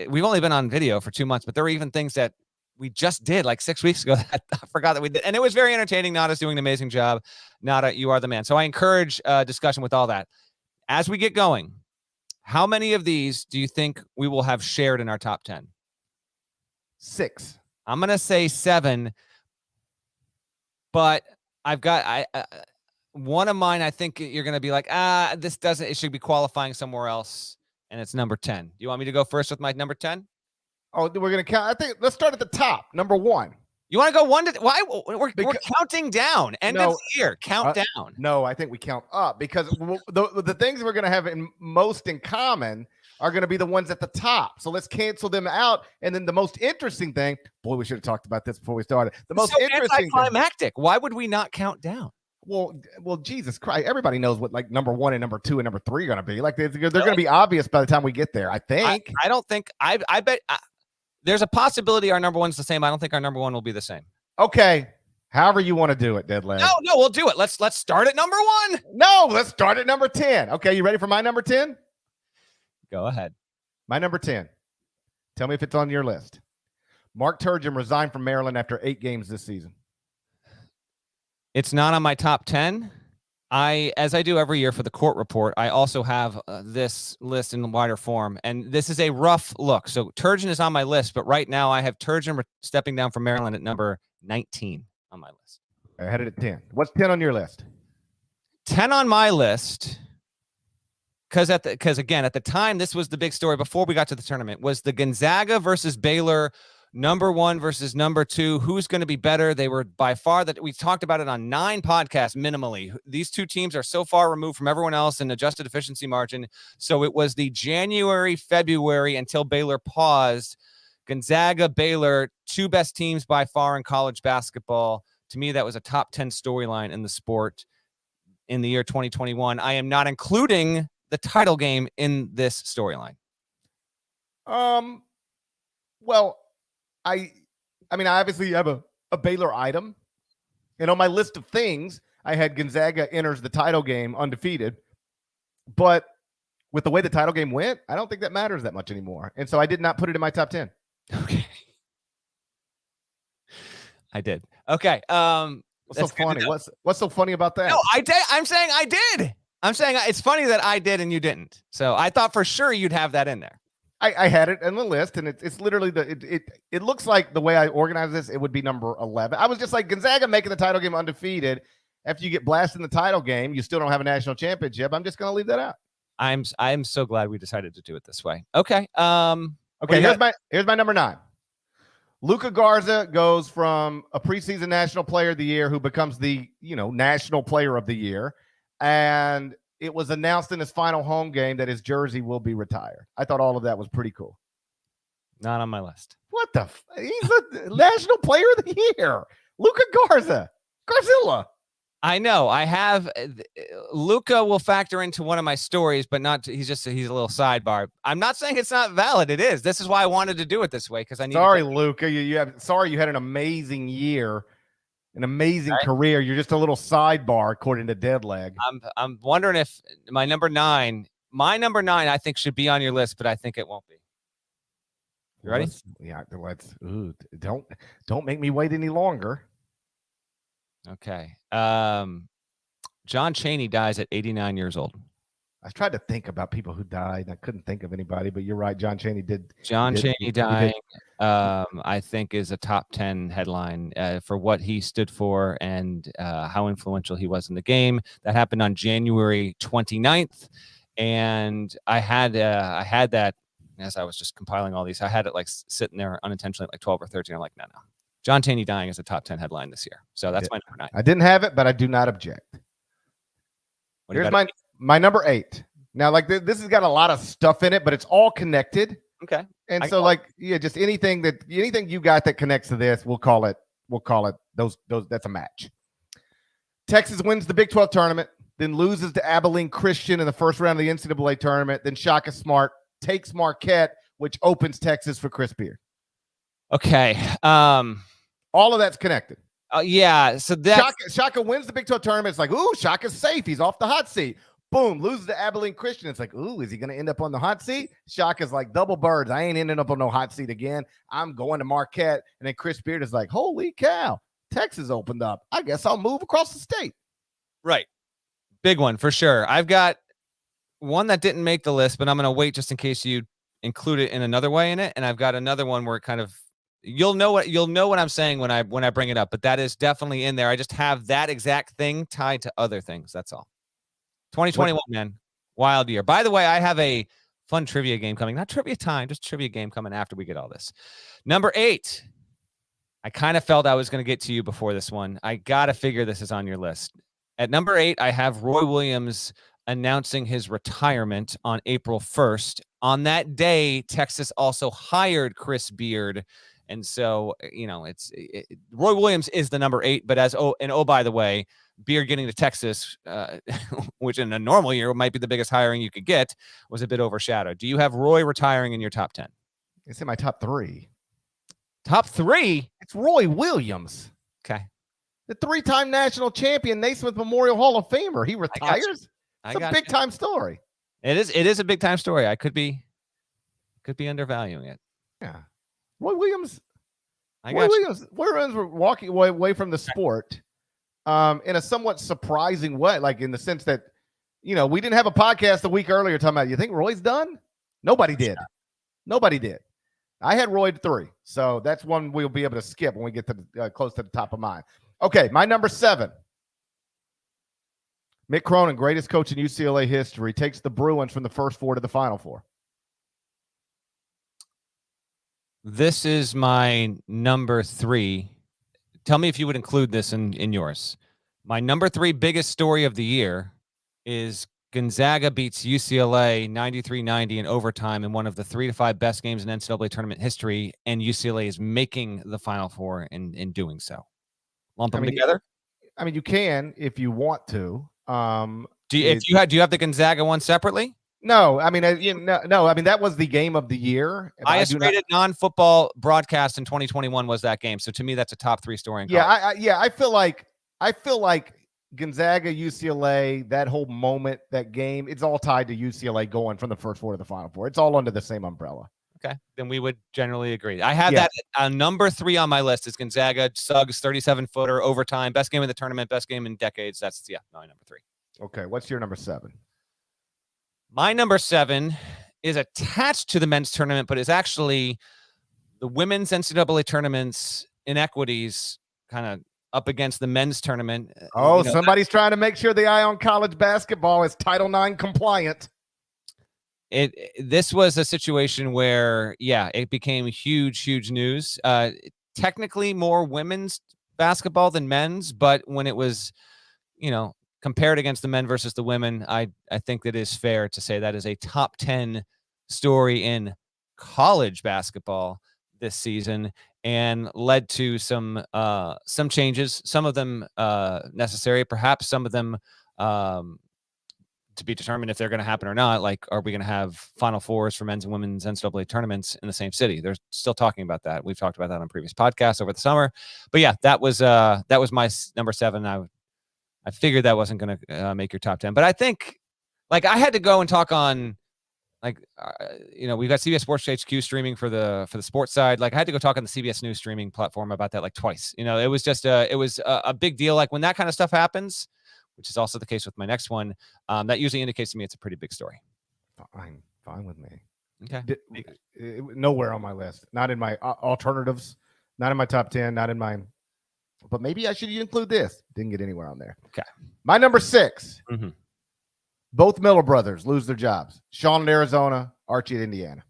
B: we've only been on video for 2 months, but there were even things that we just did like 6 weeks ago that I forgot that we did, and it was very entertaining. Nada's doing an amazing job. Nada, you are the man. So I encourage discussion with all that. As we get going, how many of these do you think we will have shared in our top 10?
A: 6.
B: I'm going to say 7. But I've got one of mine. I think you're going to be like, this doesn't. It should be qualifying somewhere else, and it's number 10. Do you want me to go first with my number 10?
A: Oh, we're going to count. I think let's start at the top. Number 1.
B: You want to go 1 to? Why? We're counting down. End of the year. Count down.
A: No, I think we count up, because the things we're going to have most in common are going to be the ones at the top. So let's cancel them out. And then the most interesting thing, boy, we should have talked about this before we started. The most interesting
B: climactic. Why would we not count down?
A: Well, Jesus Christ. Everybody knows what like number 1 and number 2 and number 3 are going to be. Like they're going to be obvious by the time we get there, I think.
B: I don't think, I bet there's a possibility our number 1's the same. I don't think our number 1 will be the same.
A: Okay. However you want to do it, Deadleg.
B: No, we'll do it. Let's start at number 1.
A: No, let's start at number 10. Okay, you ready for my number 10?
B: Go ahead.
A: My number 10. Tell me if it's on your list. Mark Turgeon resigned from Maryland after 8 games this season.
B: It's not on my top 10. As I do every year for the court report, I also have this list in wider form, and this is a rough look. So Turgeon is on my list, but right now I have Turgeon stepping down from Maryland at number 19 on my list.
A: I had it at 10. What's 10 on your list?
B: 10 on my list, because again, at the time, this was the big story before we got to the tournament, was the Gonzaga versus Baylor, number 1 versus number 2. Who's going to be better? They were by far that we talked about it on 9 podcasts minimally. These two teams are so far removed from everyone else in adjusted efficiency margin. So it was the January, February until Baylor paused. Gonzaga, Baylor, 2 best teams by far in college basketball. To me, that was a top 10 storyline in the sport in the year 2021. I am not including the title game in this storyline.
A: Well, I mean, I obviously have a Baylor item, and on my list of things, I had Gonzaga enters the title game undefeated, but with the way the title game went, I don't think that matters that much anymore. And so I did not put it in my top 10.
B: Okay. I did. Okay.
A: What's so funny? What's so funny about that?
B: No, I did. I'm saying I did. I'm saying it's funny that I did and you didn't. So I thought for sure you'd have that in there.
A: I had it in the list, and it's literally it looks like the way I organized this, it would be number 11. I was just like, Gonzaga making the title game undefeated. After you get blasted in the title game, you still don't have a national championship. I'm just going to leave that out.
B: I'm so glad we decided to do it this way. Okay.
A: Okay. Here's my number 9. Luka Garza goes from a preseason national player of the year who becomes the national player of the year, and it was announced in his final home game that his jersey will be retired. I thought all of that was pretty cool.
B: Not on my list.
A: What the? He's the national player of the year. Luka Garzilla.
B: I know. I have Luka will factor into one of my stories, but not. He's a little sidebar. I'm not saying it's not valid. It is. This is why I wanted to do it this way, because I need.
A: Sorry, Luka. You had an amazing year. An amazing career. You're just a little sidebar, according to Deadleg.
B: I'm wondering if my number 9, I think should be on your list, but I think it won't be. You ready?
A: Let's. Don't make me wait any longer.
B: Okay. John Chaney dies at 89 years old.
A: I tried to think about people who died. I couldn't think of anybody, but you're right. John Chaney did.
B: Chaney dying, I think, is a top 10 headline for what he stood for and how influential he was in the game. That happened on January 29th. And I had that as I was just compiling all these. I had it like sitting there unintentionally at like 12 or 13. I'm like, no. John Chaney dying is a top 10 headline this year. So that's my number 9.
A: I didn't have it, but I do not object. Here's My number 8. Now, like this has got a lot of stuff in it, but it's all connected.
B: Okay.
A: And so, just anything you got that connects to this, we'll call it those. That's a match. Texas wins the Big 12 tournament, then loses to Abilene Christian in the first round of the NCAA tournament. Then Shaka Smart takes Marquette, which opens Texas for Chris Beard.
B: Okay.
A: All of that's connected.
B: Yeah. So that
A: Shaka wins the Big 12 tournament. It's like, ooh, Shaka's safe. He's off the hot seat. Boom, loses to Abilene Christian. It's like, ooh, is he going to end up on the hot seat? Shaka's like, double birds. I ain't ending up on no hot seat again. I'm going to Marquette. And then Chris Beard is like, holy cow, Texas opened up. I guess I'll move across the state.
B: Right. Big one for sure. I've got one that didn't make the list, but I'm going to wait just in case you include it in another way in it. And I've got another one where it kind of, you'll know what I'm saying when I bring it up, but that is definitely in there. I just have that exact thing tied to other things. That's all. 2021, man. Wild year. By the way, I have a fun trivia game coming. Not trivia time, just trivia game coming after we get all this. Number 8. I kind of felt I was going to get to you before this one. I got to figure this is on your list. At number 8, I have Roy Williams announcing his retirement on April 1st. On that day, Texas also hired Chris Beard. And so, Roy Williams is the number 8. But by the way, Beard getting to Texas, which in a normal year might be the biggest hiring you could get, was a bit overshadowed. Do you have Roy retiring in your top 10?
A: It's in my top 3.
B: Top 3?
A: It's Roy Williams.
B: Okay.
A: The 3-time national champion, Naismith Memorial Hall of Famer. He retires. It's a big-time story.
B: It is a big-time story. I could be undervaluing it.
A: Yeah. Roy Williams. Williams were walking away from the sport in a somewhat surprising way, like in the sense that, we didn't have a podcast a week earlier talking about, you think Roy's done? Nobody did. Nobody did. I had Roy 3, so that's one we'll be able to skip when we get to close to the top of mine. Okay, my number 7. Mick Cronin, greatest coach in UCLA history, takes the Bruins from the first 4 to the Final 4.
B: This is my number 3. Tell me if you would include this in yours. My number 3 biggest story of the year is Gonzaga beats UCLA 93-90 in overtime in one of the 3 to 5 best games in NCAA tournament history, and UCLA is making the Final Four in doing so. Lump them together?
A: I mean, you can if you want to.
B: Do you have the Gonzaga one separately?
A: No, I mean, no. I mean, that was the game of the year.
B: Highest rated non-football broadcast in 2021 was that game. So to me, that's a top 3 story.
A: I feel like Gonzaga, UCLA, that whole moment, that game, it's all tied to UCLA going from the first 4 to the Final 4. It's all under the same umbrella.
B: Okay, then we would generally agree. I have that number 3 on my list is Gonzaga, Suggs, 37-footer, overtime, best game of the tournament, best game in decades. That's my number 3.
A: Okay, what's your number 7?
B: My number 7 is attached to the men's tournament, but is actually the women's NCAA tournament's inequities kind of up against the men's tournament.
A: Oh, somebody's trying to make sure the eye on college basketball is Title IX compliant.
B: This was a situation where, it became huge news. Technically more women's basketball than men's, but when it was, compared against the men versus the women, I think that is fair to say that is a top 10 story in college basketball this season, and led to some changes, some of them necessary, perhaps some of them to be determined if they're going to happen or not. Like, are we going to have Final Fours for men's and women's NCAA tournaments in the same city? They're still talking about that. We've talked about that on previous podcasts over the summer. But that was my number 7. I figured that wasn't going to make your top 10. But I think, I had to go and talk on, we've got CBS Sports HQ streaming for the sports side. I had to go talk on the CBS News streaming platform about that twice. It was just a big deal. When that kind of stuff happens, which is also the case with my next one, that usually indicates to me it's a pretty big story.
A: Fine with me.
B: Okay.
A: Nowhere on my list. Not in my alternatives. Not in my top 10. Not in my. But maybe I should include this. Didn't get anywhere on there.
B: Okay.
A: My number 6.
B: Mm-hmm.
A: Both Miller brothers lose their jobs. Sean at Arizona, Archie at Indiana.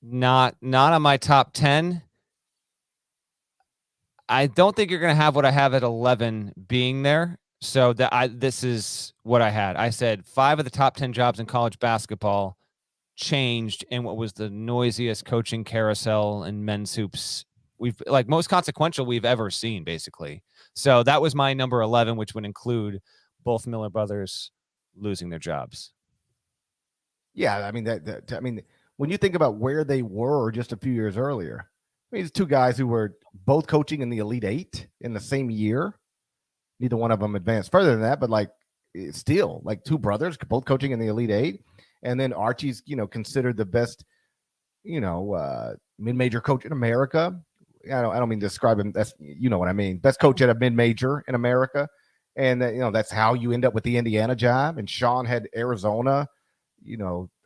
B: Not on my top 10. I don't think you're going to have what I have at 11 being there. So this is what I had. I said 5 of the top 10 jobs in college basketball changed in what was the noisiest coaching carousel in men's hoops most consequential we've ever seen, basically. So that was my number 11, which would include both Miller brothers losing their jobs.
A: Yeah, I mean when you think about where they were just a few years earlier, I mean, it's two guys who were both coaching in the Elite Eight in the same year. Neither one of them advanced further than that, but still, like two brothers, both coaching in the Elite Eight. And then Archie's, considered the best, mid-major coach in America. I don't mean to describe him. That's, what I mean. Best coach at a mid-major in America. And, that's how you end up with the Indiana job. And Sean had Arizona,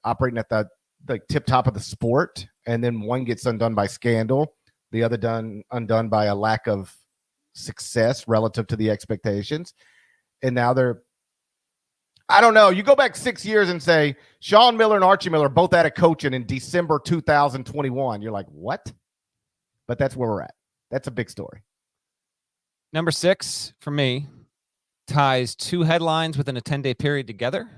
A: operating at the tip top of the sport. And then one gets undone by scandal, the other undone by a lack of success relative to the expectations. And now I don't know. You go back 6 years and say Sean Miller and Archie Miller both out of coaching in December 2021. You're like, what? But that's where we're at. That's a big story.
B: Number 6 for me ties 2 headlines within a 10-day period together.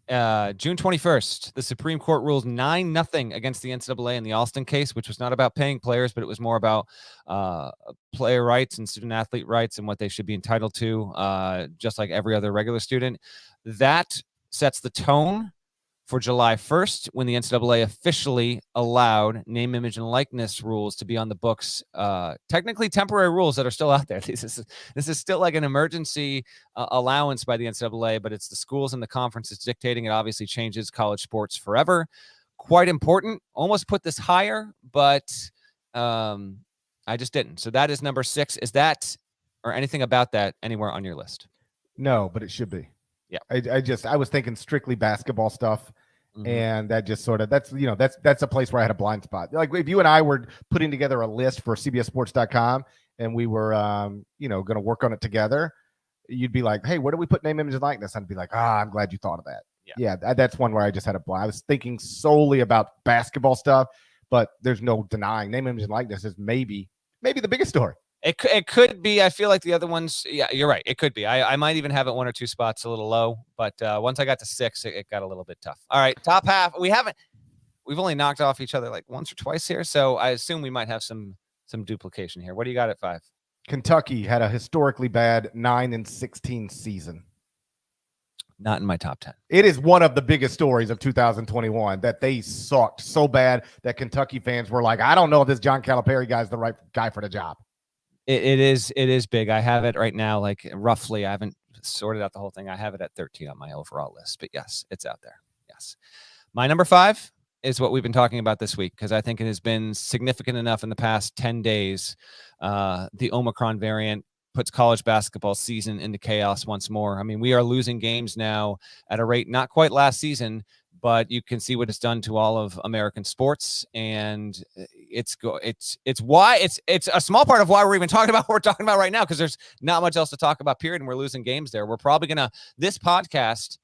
B: June 21st, the Supreme Court rules 9-0 against the NCAA in the Alston case, which was not about paying players, but it was more about player rights and student athlete rights and what they should be entitled to, just like every other regular student. That sets the tone for July 1st, when the NCAA officially allowed name, image, and likeness rules to be on the books. Technically temporary rules that are still out there. This is still like an emergency allowance by the NCAA, but it's the schools and the conferences dictating. It obviously changes college sports forever. Quite important. Almost put this higher, but I just didn't. So that is number 6. Is that or anything about that anywhere on your list?
A: No, but it should be.
B: Yeah.
A: I was thinking strictly basketball stuff. Mm-hmm. And that just sort of, that's a place where I had a blind spot. Like if you and I were putting together a list for CBSSports.com and we were, going to work on it together, you'd be like, hey, where do we put name, image, and likeness? I'd be like, I'm glad you thought of that. Yeah, that's one where I just had a blind. I was thinking solely about basketball stuff, but there's no denying name, image, and likeness is maybe the biggest story.
B: It could be. I feel like the other ones, yeah, you're right. It could be. I might even have it 1 or 2 spots a little low, but once I got to 6, it got a little bit tough. All right, top half. We've only knocked off each other like once or twice here, so I assume we might have some duplication here. What do you got at 5?
A: Kentucky had a historically bad 9-16 season.
B: Not in my top 10.
A: It is one of the biggest stories of 2021 that they sucked so bad that Kentucky fans were like, I don't know if this John Calipari guy's the right guy for the job.
B: It is big. I have it right now, like roughly. I haven't sorted out the whole thing. I have it at 13 on my overall list, but yes, it's out there. Yes. My number 5 is what we've been talking about this week, because I think it has been significant enough in the past 10 days. The Omicron variant puts college basketball season into chaos once more. I mean, we are losing games now at a rate not quite last season, but you can see what it's done to all of American sports, and it's a small part of why we're even talking about what we're talking about right now, because there's not much else to talk about, period, and we're losing games there. We're probably this podcast,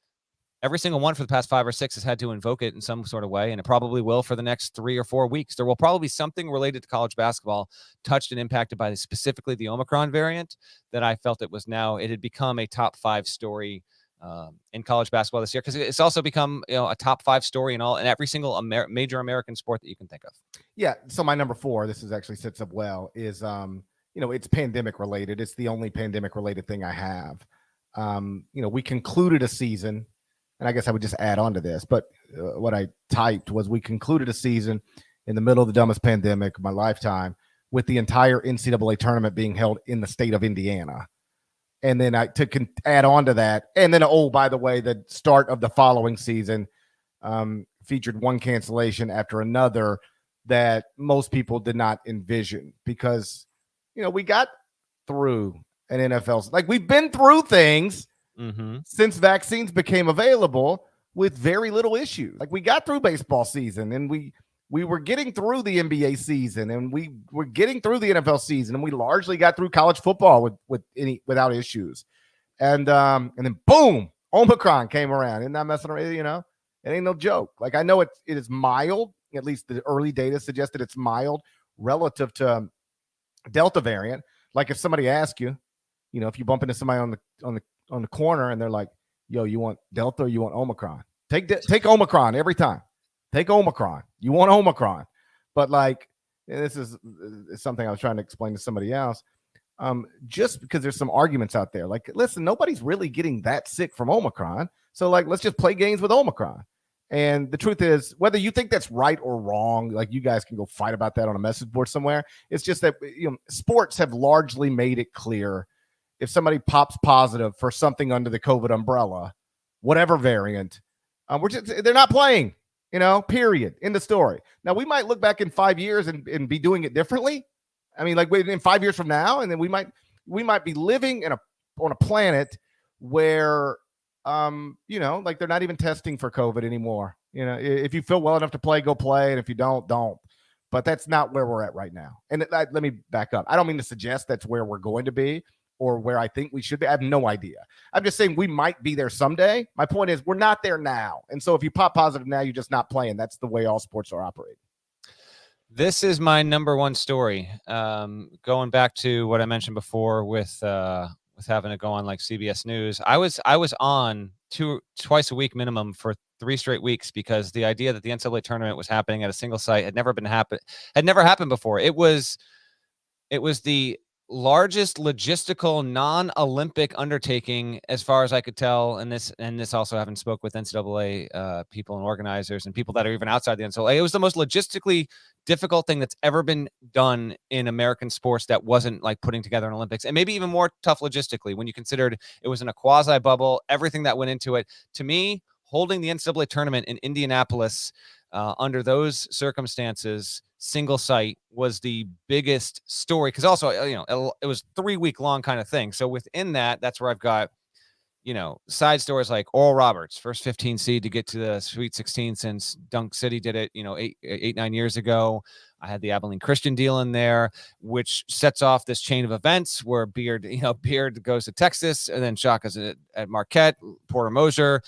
B: every single one for the past 5 or 6 has had to invoke it in some sort of way, and it probably will for the next 3 or 4 weeks. There will probably be something related to college basketball touched and impacted by specifically the Omicron variant that I felt it had become a top 5 story in college basketball this year, because it's also become a top 5 story in every single major American sport that you can think of.
A: Yeah. So my number 4, this is actually sits up well, is it's pandemic related. It's the only pandemic related thing I have. We concluded a season, and I guess I would just add on to this, but what I typed was we concluded a season in the middle of the dumbest pandemic of my lifetime, with the entire NCAA tournament being held in the state of Indiana. And then to add on to that, and then, by the way, the start of the following season featured one cancellation after another that most people did not envision, because, we got through an NFL. Like, we've been through things since vaccines became available with very little issues. Like, we got through baseball season, and we were getting through the NBA season, and we were getting through the NFL season, and we largely got through college football without issues. And then boom, Omicron came around. Isn't that messing around? It ain't no joke. Like, I know it is mild. At least the early data suggested it's mild relative to Delta variant. Like, if somebody asks you, if you bump into somebody on the corner and they're like, yo, you want Delta or you want Omicron? Take Omicron every time. Take Omicron. You want Omicron. But like, this is something I was trying to explain to somebody else. Just because there's some arguments out there, like, listen, nobody's really getting that sick from Omicron. So like, let's just play games with Omicron. And the truth is, whether you think that's right or wrong, like you guys can go fight about that on a message board somewhere. It's just that, you know, sports have largely made it clear if somebody pops positive for something under the COVID umbrella, whatever variant, they're not playing, you know, period. End of story. Now, we might look back in 5 years and be doing it differently. I mean, like in 5 years from now, and then we might be living on a planet where, you know, like they're not even testing for COVID anymore. You know, if you feel well enough to play, go play. And if you don't. But that's not where we're at right now. And let me back up. I don't mean to suggest that's where we're going to be or where I think we should be. I have no idea. I'm just saying we might be there someday. My point is we're not there now. And so if you pop positive now, you're just not playing. That's the way all sports are operating.
B: This is my number one story. Going back to what I mentioned before with having to go on like CBS News, I was on twice a week minimum for 3 straight weeks because the idea that the NCAA tournament was happening at a single site had never happened before. It was the largest logistical non-Olympic undertaking as far as I could tell. And this also having spoke with NCAA people and organizers and people that are even outside the NCAA. It was the most logistically difficult thing that's ever been done in American sports that wasn't like putting together an Olympics, and maybe even more tough logistically when you considered it was in a quasi bubble, everything that went into it. To me, holding the NCAA tournament in Indianapolis under those circumstances, single site, was the biggest story because also, you know, it was 3-week long kind of thing. So within that's where I've got, you know, side stories like Oral Roberts, first 15 seed to get to the Sweet 16 since Dunk City did it, you know, 9 years ago. I had the Abilene Christian deal in there, which sets off this chain of events where Beard goes to Texas, and then Shaka's at Marquette, Porter Moser.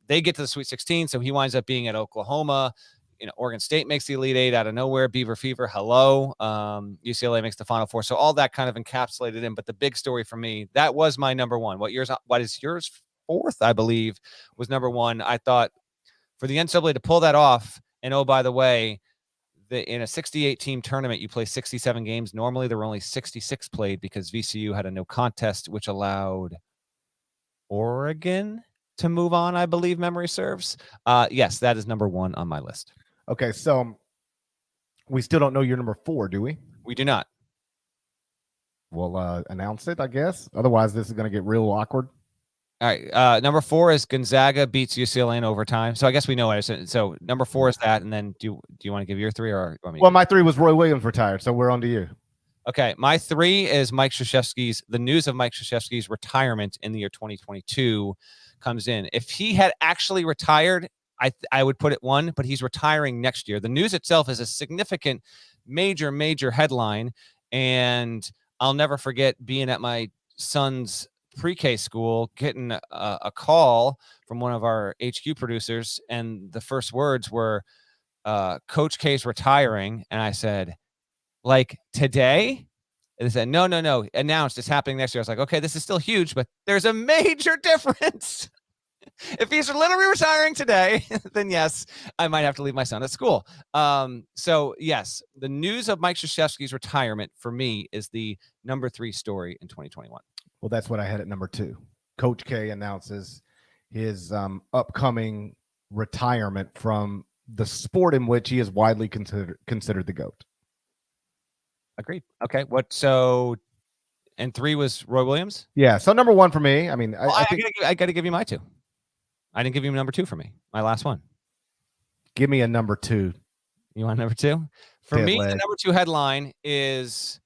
B: They get to the Sweet 16, so he winds up being at Oklahoma. You know, Oregon State makes the Elite Eight out of nowhere. Beaver Fever, hello. UCLA makes the Final Four. So all that kind of encapsulated in. But the big story for me, that was my number one. What is yours? Fourth, I believe, was number one. I thought for the NCAA to pull that off, and oh, by the way, in a 68-team tournament, you play 67 games. Normally, there were only 66 played because VCU had a no contest, which allowed Oregon to move on, I believe memory serves. Yes, that is number one on my list.
A: Okay, so we still don't know your number 4, do we?
B: We do not.
A: We'll announce it, I guess. Otherwise, this is going to get real awkward.
B: All right. Number 4 is Gonzaga beats UCLA in overtime. So I guess we know it. So number 4 is that. And then do you want to give your 3 or?
A: Well, my 3 was Roy Williams retired. So we're on to you.
B: Okay. My 3 is the news of Mike Krzyzewski's retirement in the year 2022 comes in. If he had actually retired, I would put it 1, but he's retiring next year. The news itself is a significant, major headline. And I'll never forget being at my son's pre-K school, getting a call from one of our HQ producers. And the first words were, Coach K's retiring. And I said, like today? And they said, no, announced, it's happening next year. I was like, okay, this is still huge, but there's a major difference. If he's literally retiring today, then yes, I might have to leave my son at school. So yes, the news of Mike Krzyzewski's retirement for me is the number 3 story in 2021.
A: Well, that's what I had at number 2. Coach K announces his upcoming retirement from the sport in which he is widely considered the GOAT.
B: Agreed. Okay. And 3 was Roy Williams?
A: Yeah. So number 1 for me. I mean,
B: I got to give you my 2. I didn't give you number 2 for me. My last one.
A: Give me a number 2.
B: You want number 2? For me, the number 2 headline is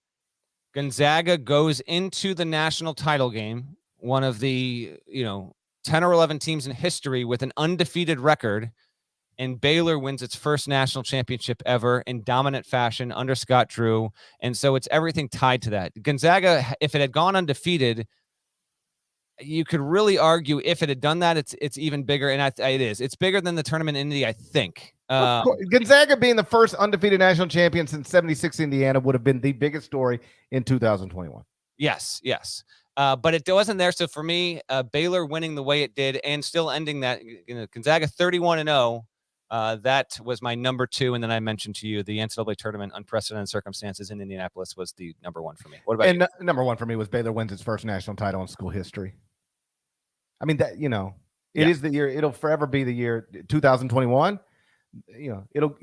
B: Gonzaga goes into the national title game, one of the 10 or 11 teams in history with an undefeated record, and Baylor wins its first national championship ever in dominant fashion under Scott Drew. And so it's everything tied to that. Gonzaga, if it had gone undefeated, you could really argue if it had done that, it's even bigger. And it is. It's bigger than the tournament in Indy, I think.
A: Gonzaga being the first undefeated national champion since '76 Indiana would have been the biggest story in 2021.
B: Yes. But it wasn't there. So for me, Baylor winning the way it did and still ending that, Gonzaga 31-0. That was my number 2. And then I mentioned to you the NCAA tournament, unprecedented circumstances in Indianapolis was the number 1 for me. What about you?
A: Number 1 for me was Baylor wins its first national title in school history. I mean, that, it is the year. It'll forever be the year 2021. It'll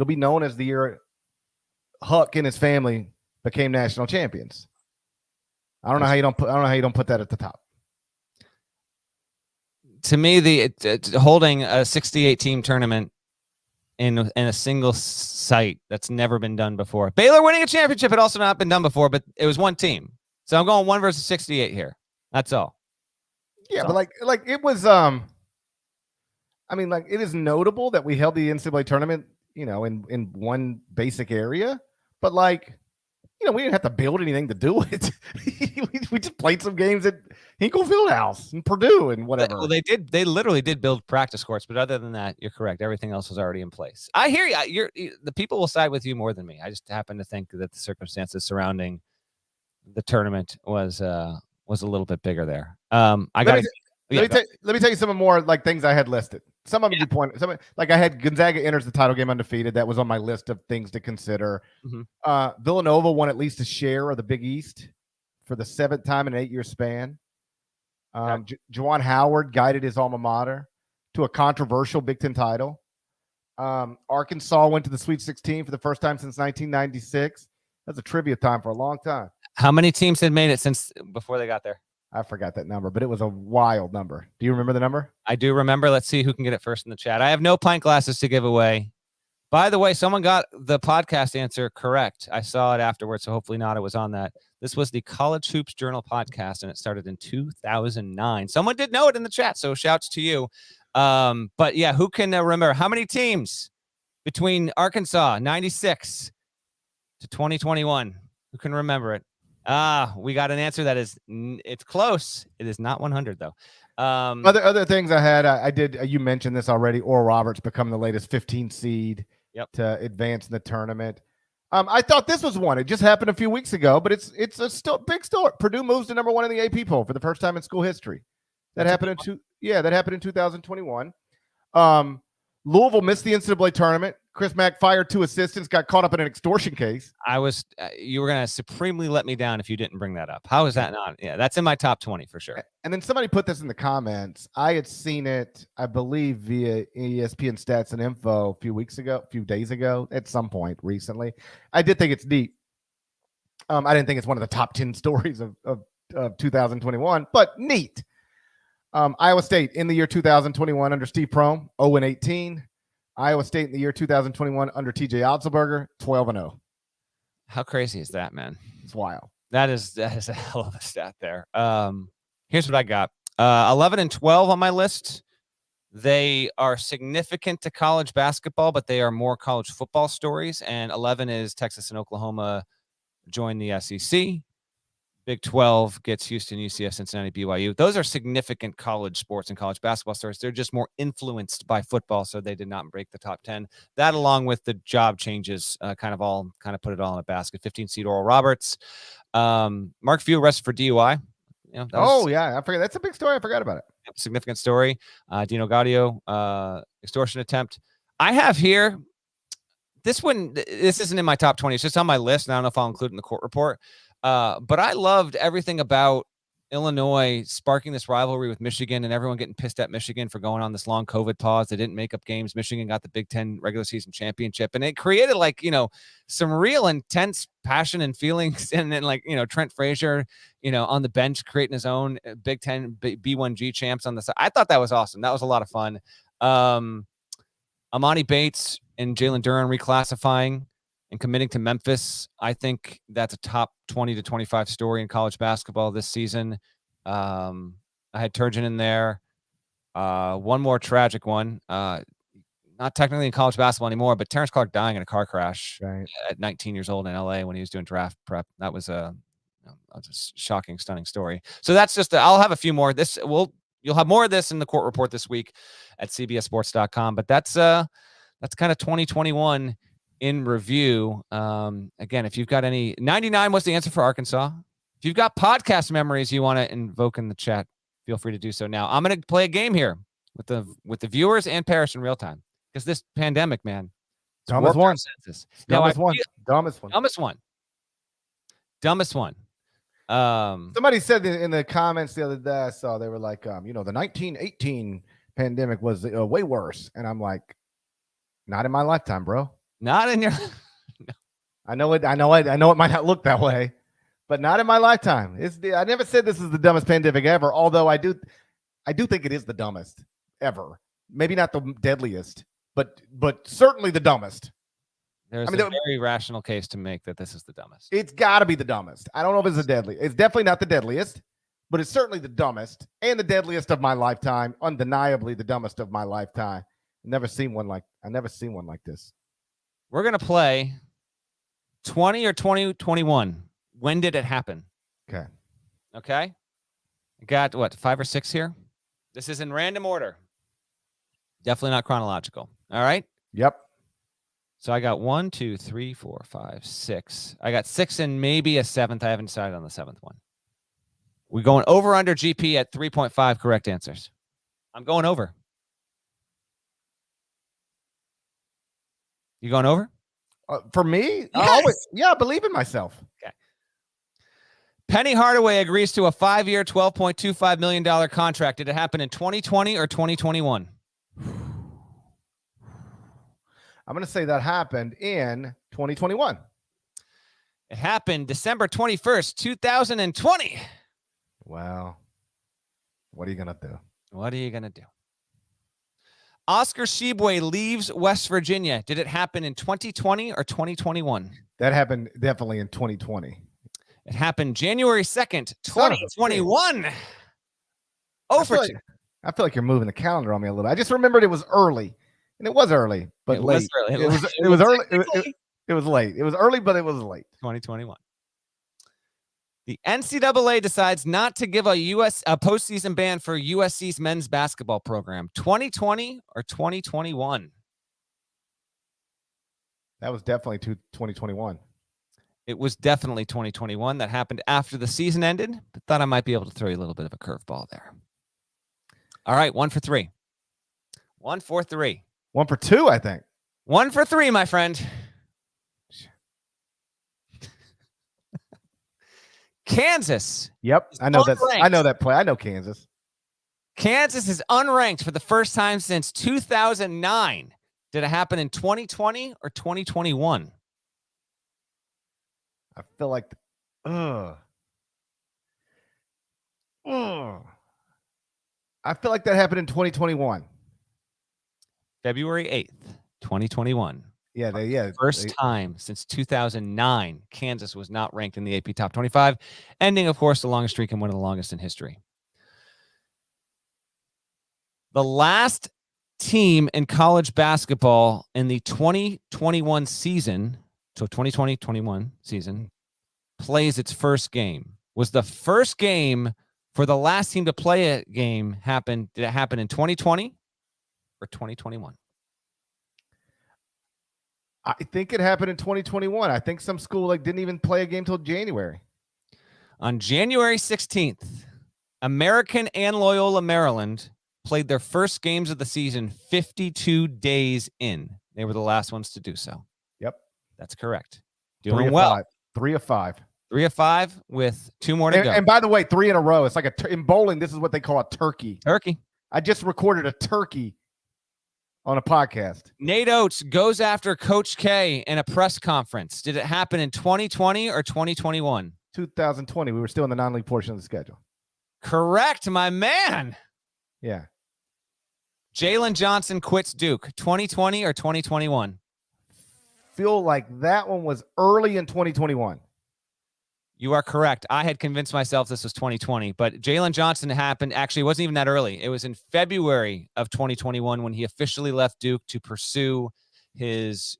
A: be known as the year Huck and his family became national champions. I don't know how you don't put that at the top.
B: To me, holding a 68 team tournament in a single site, that's never been done before. Baylor winning a championship had also not been done before, but it was one team. So I'm going 1 versus 68 here. That's all.
A: Yeah, but like it was it is notable that we held the NCAA tournament, in one basic area, but we didn't have to build anything to do it. we just played some games at Hinkle Fieldhouse and Purdue and whatever.
B: Well, they literally did build practice courts, but other than that, you're correct. Everything else was already in place. I hear you. The people will side with you more than me. I just happen to think that the circumstances surrounding the tournament was a little bit bigger there. Let me
A: tell you some more things I had listed. Some of them you pointed. I had Gonzaga enters the title game undefeated. That was on my list of things to consider. Mm-hmm. Villanova won at least a share of the Big East for the 7th time in an 8-year span. Juwan Howard guided his alma mater to a controversial Big Ten title. Arkansas went to the Sweet 16 for the first time since 1996. That's a trivia time for a long time.
B: How many teams had made it since before they got there?
A: I forgot that number, but it was a wild number. Do you remember the number?
B: I do remember. Let's see who can get it first in the chat. I have no pint glasses to give away. By the way, someone got the podcast answer correct. I saw it afterwards, so hopefully not. It was on that. This was the College Hoops Journal podcast, and it started in 2009. Someone did know it in the chat, so shouts to you. But yeah, who can remember how many teams between Arkansas 96 to 2021? Who can remember it? We got an answer that it's close. It is not 100 though.
A: Other things I had, I did. You mentioned this already. Oral Roberts become the latest 15 seed to advance in the tournament. I thought this was one. It just happened a few weeks ago, but it's a still big story. Purdue moves to number 1 in the AP poll for the first time in school history. That happened in 2021. Louisville missed the NCAA tournament. Chris Mack fired 2 assistants, got caught up in an extortion case.
B: You were going to supremely let me down if you didn't bring that up. How is that not? Yeah, that's in my top 20 for sure.
A: And then somebody put this in the comments. I had seen it, I believe, via ESPN Stats and Info a few days ago, at some point recently. I did think it's neat. I didn't think it's one of the top 10 stories of 2021, but neat. Iowa State in the year 2021 under Steve Prohm, 0-18. Iowa State in the year 2021 under TJ Otzelberger, 12-0.
B: How crazy is that, man?
A: It's wild.
B: That is a hell of a stat there. Here's what I got. 11 and 12 on my list. They are significant to college basketball, but they are more college football stories. And 11 is Texas and Oklahoma join the SEC. Big 12 gets Houston, UCF, Cincinnati, BYU. Those are significant college sports and college basketball stories. They're just more influenced by football, so they did not break the top 10. That, along with the job changes, kind of put it all in a basket. 15-seed Oral Roberts. Mark Few arrested for DUI. I forgot. That's a big story. I forgot about it.
A: Significant
B: story. Dino Gaudio, extortion attempt. I have here, this isn't in my top 20. It's just on my list, and I don't know if I'll include it in the court report. But I loved everything about Illinois sparking this rivalry with Michigan and everyone getting pissed at Michigan for going on this long COVID pause. They didn't make up games. Michigan got the Big Ten regular season championship, and it created some real intense passion and feelings. And then Trent Frazier, on the bench creating his own Big Ten B1G champs on the side. I thought that was awesome. That was a lot of fun. Amani Bates and Jalen Duren reclassifying and committing to Memphis. I think that's a top 20 to 25 story in college basketball this season. I had Turgeon in there. One more tragic one. Not technically in college basketball anymore, but Terrence Clark dying in a car crash at 19 years old in LA when he was doing draft prep. That was a shocking, stunning story. So that's just, I'll have a few more. You'll have more of this in the court report this week at cbssports.com, but that's kind of 2021 in review. Again, if you've got any, 99 was the answer for Arkansas. If you've got podcast memories you want to invoke in the chat, feel free to do so now. I'm going to play a game here with the viewers and Parrish in real time because this pandemic, man,
A: dumbest one.
B: Now,
A: Dumbest one.
B: Dumbest one.
A: Somebody said in the comments the other day, I saw they were like, the 1918 pandemic was way worse, and I'm like, not in my lifetime, bro.
B: Not in your.
A: I know it might not look that way, but not in my lifetime. I never said this is the dumbest pandemic ever, although I do think it is the dumbest ever. Maybe not the deadliest, but certainly the dumbest.
B: There's a very rational case to make that this is the dumbest.
A: It's got to be the dumbest. I don't know if it's the deadliest. It's definitely not the deadliest, but it's certainly the dumbest and the deadliest of my lifetime. Undeniably the dumbest of my lifetime. I've never seen one like this.
B: We're going to play 20 or 2021. When did it happen?
A: Okay.
B: I got, 5 or 6 here? This is in random order. Definitely not chronological. All right?
A: Yep.
B: So I got 1, 2, 3, 4, 5, 6. I got 6 and maybe a 7th. I haven't decided on the 7th one. We're going over under GP at 3.5 correct answers. I'm going over. You going over?
A: For me?
B: Yes.
A: I believe in myself.
B: Okay. Penny Hardaway agrees to a 5-year, $12.25 million contract. Did it happen in 2020 or 2021?
A: I'm going to say that happened in 2021.
B: It happened December 21st, 2020.
A: Wow. What are you going to do?
B: What are you going to do? Oscar Tshiebwe leaves West Virginia. Did it happen in 2020 or 2021?
A: That happened definitely in 2020.
B: It happened January 2nd, 2021. Oh, for 2.
A: I feel like you're moving the calendar on me a little bit. I just remembered it was early. And it was early, but
B: it
A: late.
B: Was
A: it was early. It was late. It was early, but it was late.
B: 2021. The NCAA decides not to give a postseason ban for USC's men's basketball program. 2020 or 2021?
A: That was definitely 2021.
B: It was definitely 2021. That happened after the season ended, but thought I might be able to throw you a little bit of a curveball there. All right, 1 for 3. 1 for 3.
A: 1 for 2, I think.
B: 1 for 3, my friend. Kansas.
A: Yep, I know that. I know that play. I know Kansas.
B: Kansas is unranked for the first time since 2009. Did it happen in 2020 or 2021?
A: I feel like, I feel like that happened in 2021.
B: February 8th, 2021.
A: First
B: time since 2009, Kansas was not ranked in the AP Top 25, ending, of course, the longest streak and one of the longest in history. The last team in college basketball in the 2021 season, so 2020-21 season, plays its first game. Was the first game for the last team to play a game did it happen in 2020 or 2021?
A: I think it happened in 2021. I think some school didn't even play a game till January.
B: On January 16th, American and Loyola Maryland played their first games of the season 52 days in. They were the last ones to do so.
A: Yep.
B: That's correct. Doing well.
A: 3 of 5.
B: 3 of 5 with 2 more to go.
A: And by the way, 3 in a row. It's like in bowling, this is what they call a turkey.
B: Turkey.
A: I just recorded a turkey on a podcast.
B: Nate Oates goes after Coach K in a press conference. Did it happen in 2020 or 2021?
A: 2020. We were still in the non-league portion of the schedule.
B: Correct, my man.
A: Yeah.
B: Jalen Johnson quits Duke. 2020 or 2021?
A: Feel like that one was early in 2021.
B: You are correct. I had convinced myself this was 2020, but Jalen Johnson happened. Actually, it wasn't even that early. It was in February of 2021 when he officially left Duke to pursue his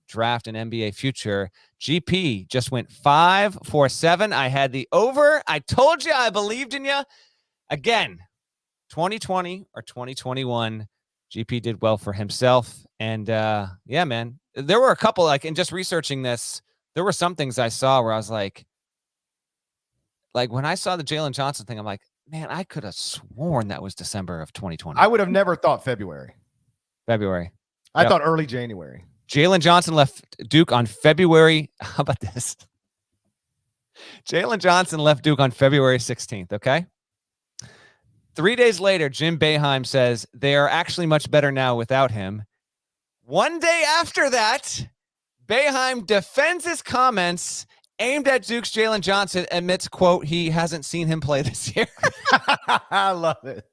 B: draft and NBA future. GP just went 5 for 7. I had the over. I told you I believed in you. Again, 2020 or 2021, GP did well for himself. And yeah, man, there were a couple, in just researching this, there were some things I saw where I was like like when I saw the Jalen Johnson thing, I'm like, man, I could have sworn that was December of 2020.
A: I would have never thought February.
B: February.
A: I
B: Yep.
A: thought early January.
B: Jalen Johnson left Duke on February. How about this? Jalen Johnson left Duke on February 16th. Okay. 3 days later, Jim Boeheim says they are actually much better now without him. 1 day after that, Boeheim defends his comments aimed at Duke's Jalen Johnson, admits, quote, he hasn't seen him play this year.
A: I love it.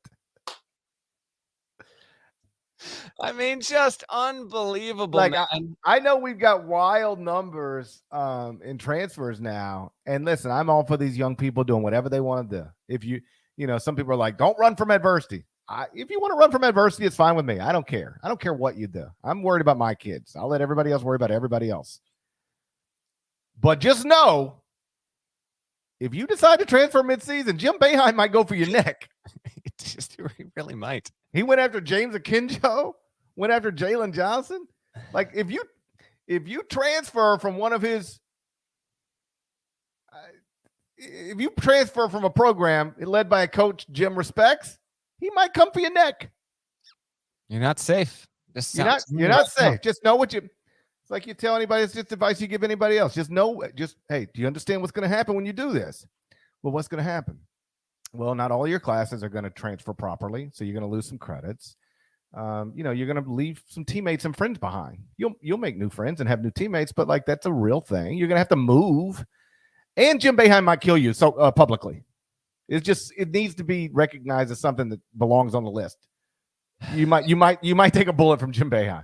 B: I mean, just unbelievable.
A: Like I know we've got wild numbers in transfers now. And listen, I'm all for these young people doing whatever they want to do. If some people are like, don't run from adversity. If you want to run from adversity, it's fine with me. I don't care. I don't care what you do. I'm worried about my kids. I'll let everybody else worry about everybody else. But just know, if you decide to transfer midseason, Jim Boeheim might go for your neck.
B: He really might.
A: He went after James Akinjo, went after Jalen Johnson. Like if you transfer from one of his, if you transfer from a program led by a coach Jim respects, he might come for your neck.
B: You're not safe.
A: You're not safe. Just know what you. It's like you tell anybody. It's just advice you give anybody else. Just know. Hey, do you understand what's going to happen when you do this? Well, what's going to happen? Well, not all your classes are going to transfer properly, so you're going to lose some credits. You're going to leave some teammates and friends behind. You'll make new friends and have new teammates, but like that's a real thing. You're going to have to move, and Jim Boeheim might kill you publicly. It needs to be recognized as something that belongs on the list. You might take a bullet from Jim Boeheim.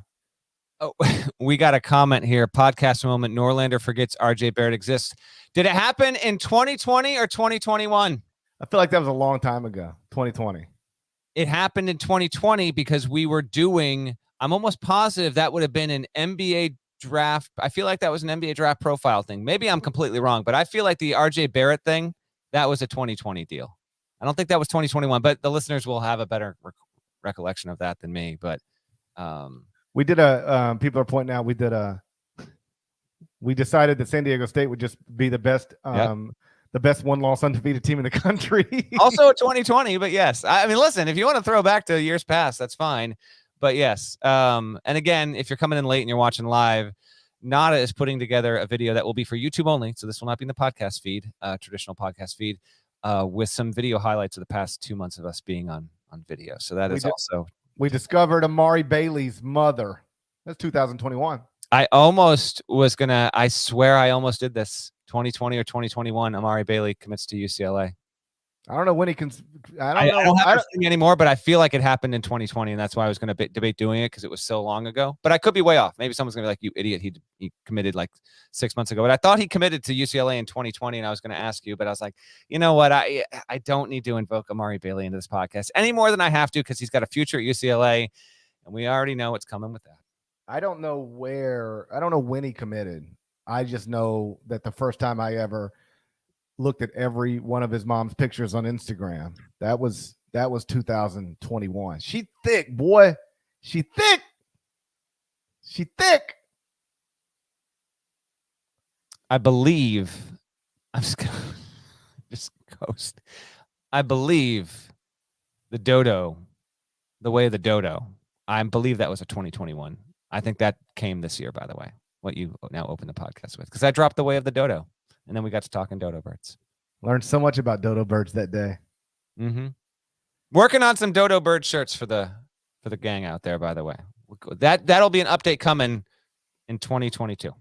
B: Oh, we got a comment here. Podcast moment. Norlander forgets RJ Barrett exists. Did it happen in 2020 or 2021?
A: I feel like that was a long time ago. 2020.
B: It happened in 2020 because we were doing. I'm almost positive that would have been an NBA draft. I feel like that was an NBA draft profile thing. Maybe I'm completely wrong, but I feel like the RJ Barrett thing, that was a 2020 deal. I don't think that was 2021, but the listeners will have a better recollection of that than me. But
A: we did people are pointing out we decided that San Diego State would just be the best the best one-loss undefeated team in the country.
B: Also 2020, but yes. I mean, listen, if you want to throw back to years past, that's fine. But yes. And again, if you're coming in late and you're watching live, Nada is putting together a video that will be for YouTube only. So this will not be in the podcast feed, traditional podcast feed, with some video highlights of the past 2 months of us being on video. So that is also.
A: We discovered Amari Bailey's mother. That's 2021.
B: I swear I almost did this. 2020 or 2021, Amari Bailey commits to UCLA.
A: I don't know when he can.
B: I don't have it anymore, but I feel like it happened in 2020, and that's why I was going to debate doing it because it was so long ago. But I could be way off. Maybe someone's going to be like, "You idiot! He committed like 6 months ago." But I thought he committed to UCLA in 2020, and I was going to ask you, but I was like, you know what? I don't need to invoke Amari Bailey into this podcast any more than I have to because he's got a future at UCLA, and we already know what's coming with that.
A: I don't know when he committed. I just know that the first time I ever looked at every one of his mom's pictures on Instagram, that was 2021. She thick, boy. She thick.
B: I believe I'm just gonna just ghost. I believe the way of the dodo. I believe that was a 2021. I think that came this year, by the way. What you now open the podcast with, because I dropped the way of the dodo, and then we got to talking dodo birds.
A: Learned so much about dodo birds that day.
B: Mm-hmm. Working on some dodo bird shirts for the gang out there, by the way. That'll be an update coming in 2022.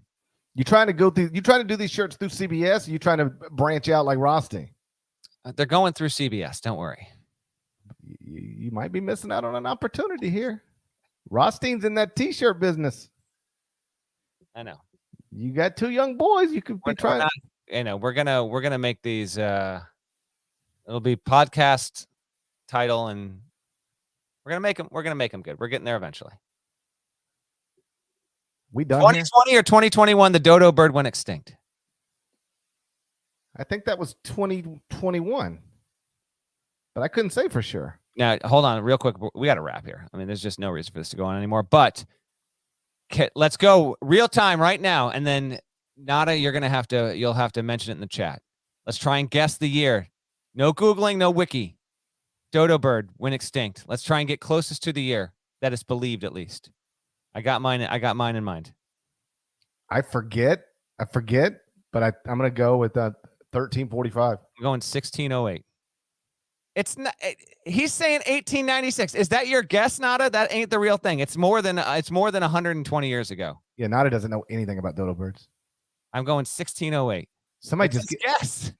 A: You trying to do these shirts through CBS? Or you trying to branch out like Rothstein?
B: They're going through CBS. Don't worry.
A: You might be missing out on an opportunity here. Rothstein's in that T-shirt business.
B: I know.
A: You got two young boys. You could be trying.
B: We're gonna make these. It'll be podcast title, and we're gonna make them. We're gonna make them good. We're getting there eventually.
A: We done
B: 2020 or 2021. The dodo bird went extinct.
A: I think that was 2021, but I couldn't say for sure.
B: Now, hold on, real quick. We got to wrap here. I mean, there's just no reason for this to go on anymore. But let's go real time right now, and then Nada, you'll have to mention it in the chat. Let's try and guess the year. No Googling, no wiki. Dodo bird went extinct. Let's try and get closest to the year that is believed, at least. I got mine in mind.
A: I forget, but I'm going to go with 1345.
B: I'm going 1608. It's not. He's saying 1896. Is that your guess, Nada? That ain't the real thing. It's more than 120 years ago.
A: Yeah, Nada doesn't know anything about dodo birds.
B: I'm going 1608.
A: Somebody
B: just guess.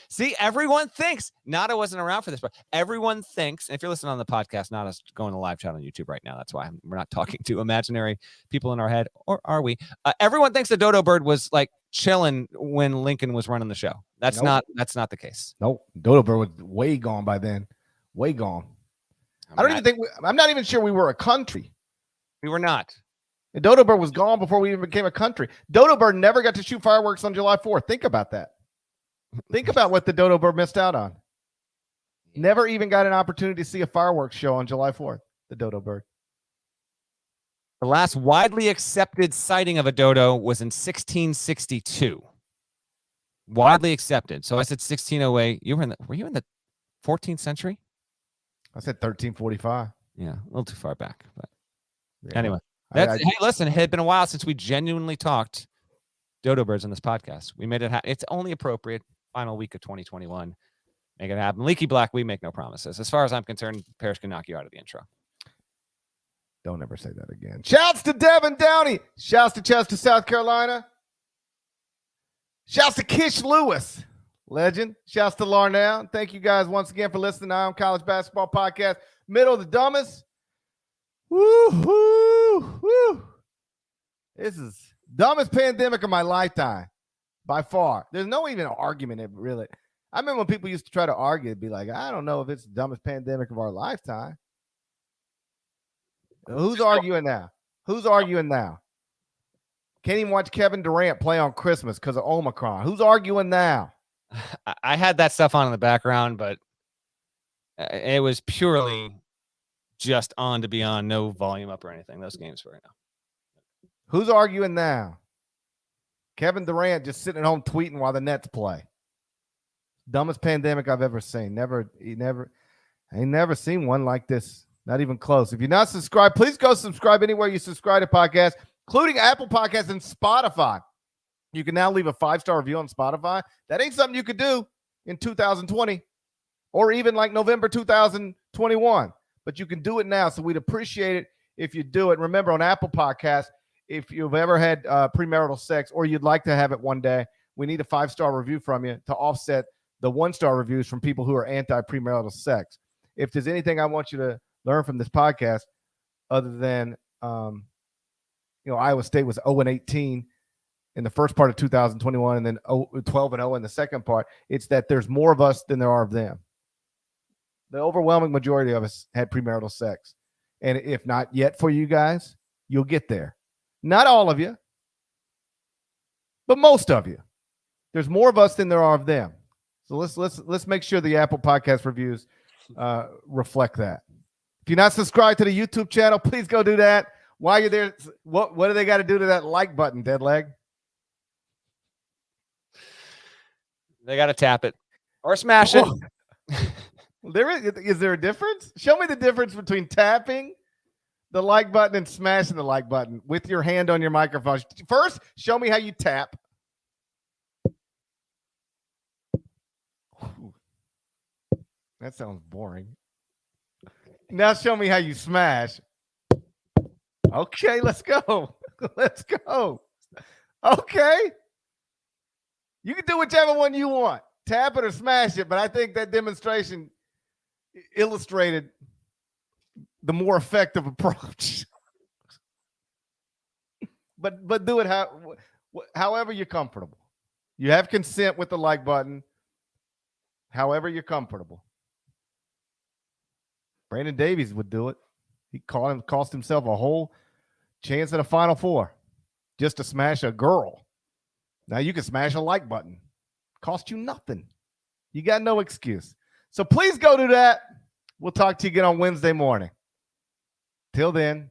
B: See, everyone thinks Nada wasn't around for this, but everyone thinks. And if you're listening on the podcast, Nada's going to live chat on YouTube right now. That's why we're not talking to imaginary people in our head, or are we? Everyone thinks the dodo bird was like chilling when Lincoln was running the show. That's not the case.
A: Nope. Dodo bird was way gone by then. Way gone. I'm not even sure we were a country.
B: We were not.
A: The dodo bird was gone before we even became a country. Dodo bird never got to shoot fireworks on July 4th. Think about that. Think about what the dodo bird missed out on. Never even got an opportunity to see a fireworks show on July 4th, the dodo bird.
B: The last widely accepted sighting of a dodo was in 1662. Widely accepted. So I said 1608. Were you in the 14th century?
A: I said 1345.
B: Yeah, a little too far back. But
A: yeah.
B: Anyway, hey, listen, it had been a while since we genuinely talked dodo birds on this podcast. We made it happen. It's only appropriate. Final week of 2021. Make it happen. Leaky Black, we make no promises. As far as I'm concerned, Paris can knock you out of the intro.
A: Don't ever say that again. Shouts to Devin Downey. Shouts to Chester, South Carolina. Shouts to Kish Lewis. Legend. Shouts to Larnell. Thank you guys once again for listening to Ion College Basketball Podcast. Middle of the dumbest. Woo. This is dumbest pandemic of my lifetime. By far. There's no even argument, really. I remember when people used to try to argue, it'd be like, I don't know if it's the dumbest pandemic of our lifetime. Who's arguing now? Can't even watch Kevin Durant play on Christmas because of Omicron. Who's arguing now?
B: I had that stuff on in the background, but it was purely just on to be on, no volume up or anything. Those games for right now.
A: Who's arguing now? Kevin Durant just sitting at home tweeting while the Nets play. Dumbest pandemic I've ever seen. I ain't never seen one like this. Not even close. If you're not subscribed, please go subscribe anywhere you subscribe to podcasts, including Apple Podcasts and Spotify. You can now leave a 5-star review on Spotify. That ain't something you could do in 2020 or even like November 2021. But you can do it now, so we'd appreciate it if you do it. Remember, on Apple Podcasts, if you've ever had premarital sex or you'd like to have it one day, we need a 5-star review from you to offset the 1-star reviews from people who are anti-premarital sex. If there's anything I want you to learn from this podcast, other than, Iowa State was 0-18 in the first part of 2021 and then 12-0 in the second part, it's that there's more of us than there are of them. The overwhelming majority of us had premarital sex. And if not yet for you guys, you'll get there. Not all of you, but most of you. There's more of us than there are of them. So let's make sure the Apple Podcast reviews reflect that. If you're not subscribed to the YouTube channel, please go do that. While you're there, what do they got to do to that like button, Deadleg?
B: They got to tap it or smash it.
A: Is there a difference? Show me the difference between tapping the like button and smashing the like button with your hand on your microphone. First, show me how you tap. That sounds boring. Now show me how you smash. Okay, let's go. Let's go. Okay. You can do whichever one you want. Tap it or smash it, but I think that demonstration illustrated the more effective approach. but do it however you're comfortable. You have consent with the like button. However you're comfortable. Brandon Davies would do it. He cost himself a whole chance at a Final Four just to smash a girl. Now you can smash a like button. Cost you nothing. You got no excuse. So please go do that. We'll talk to you again on Wednesday morning. Till then,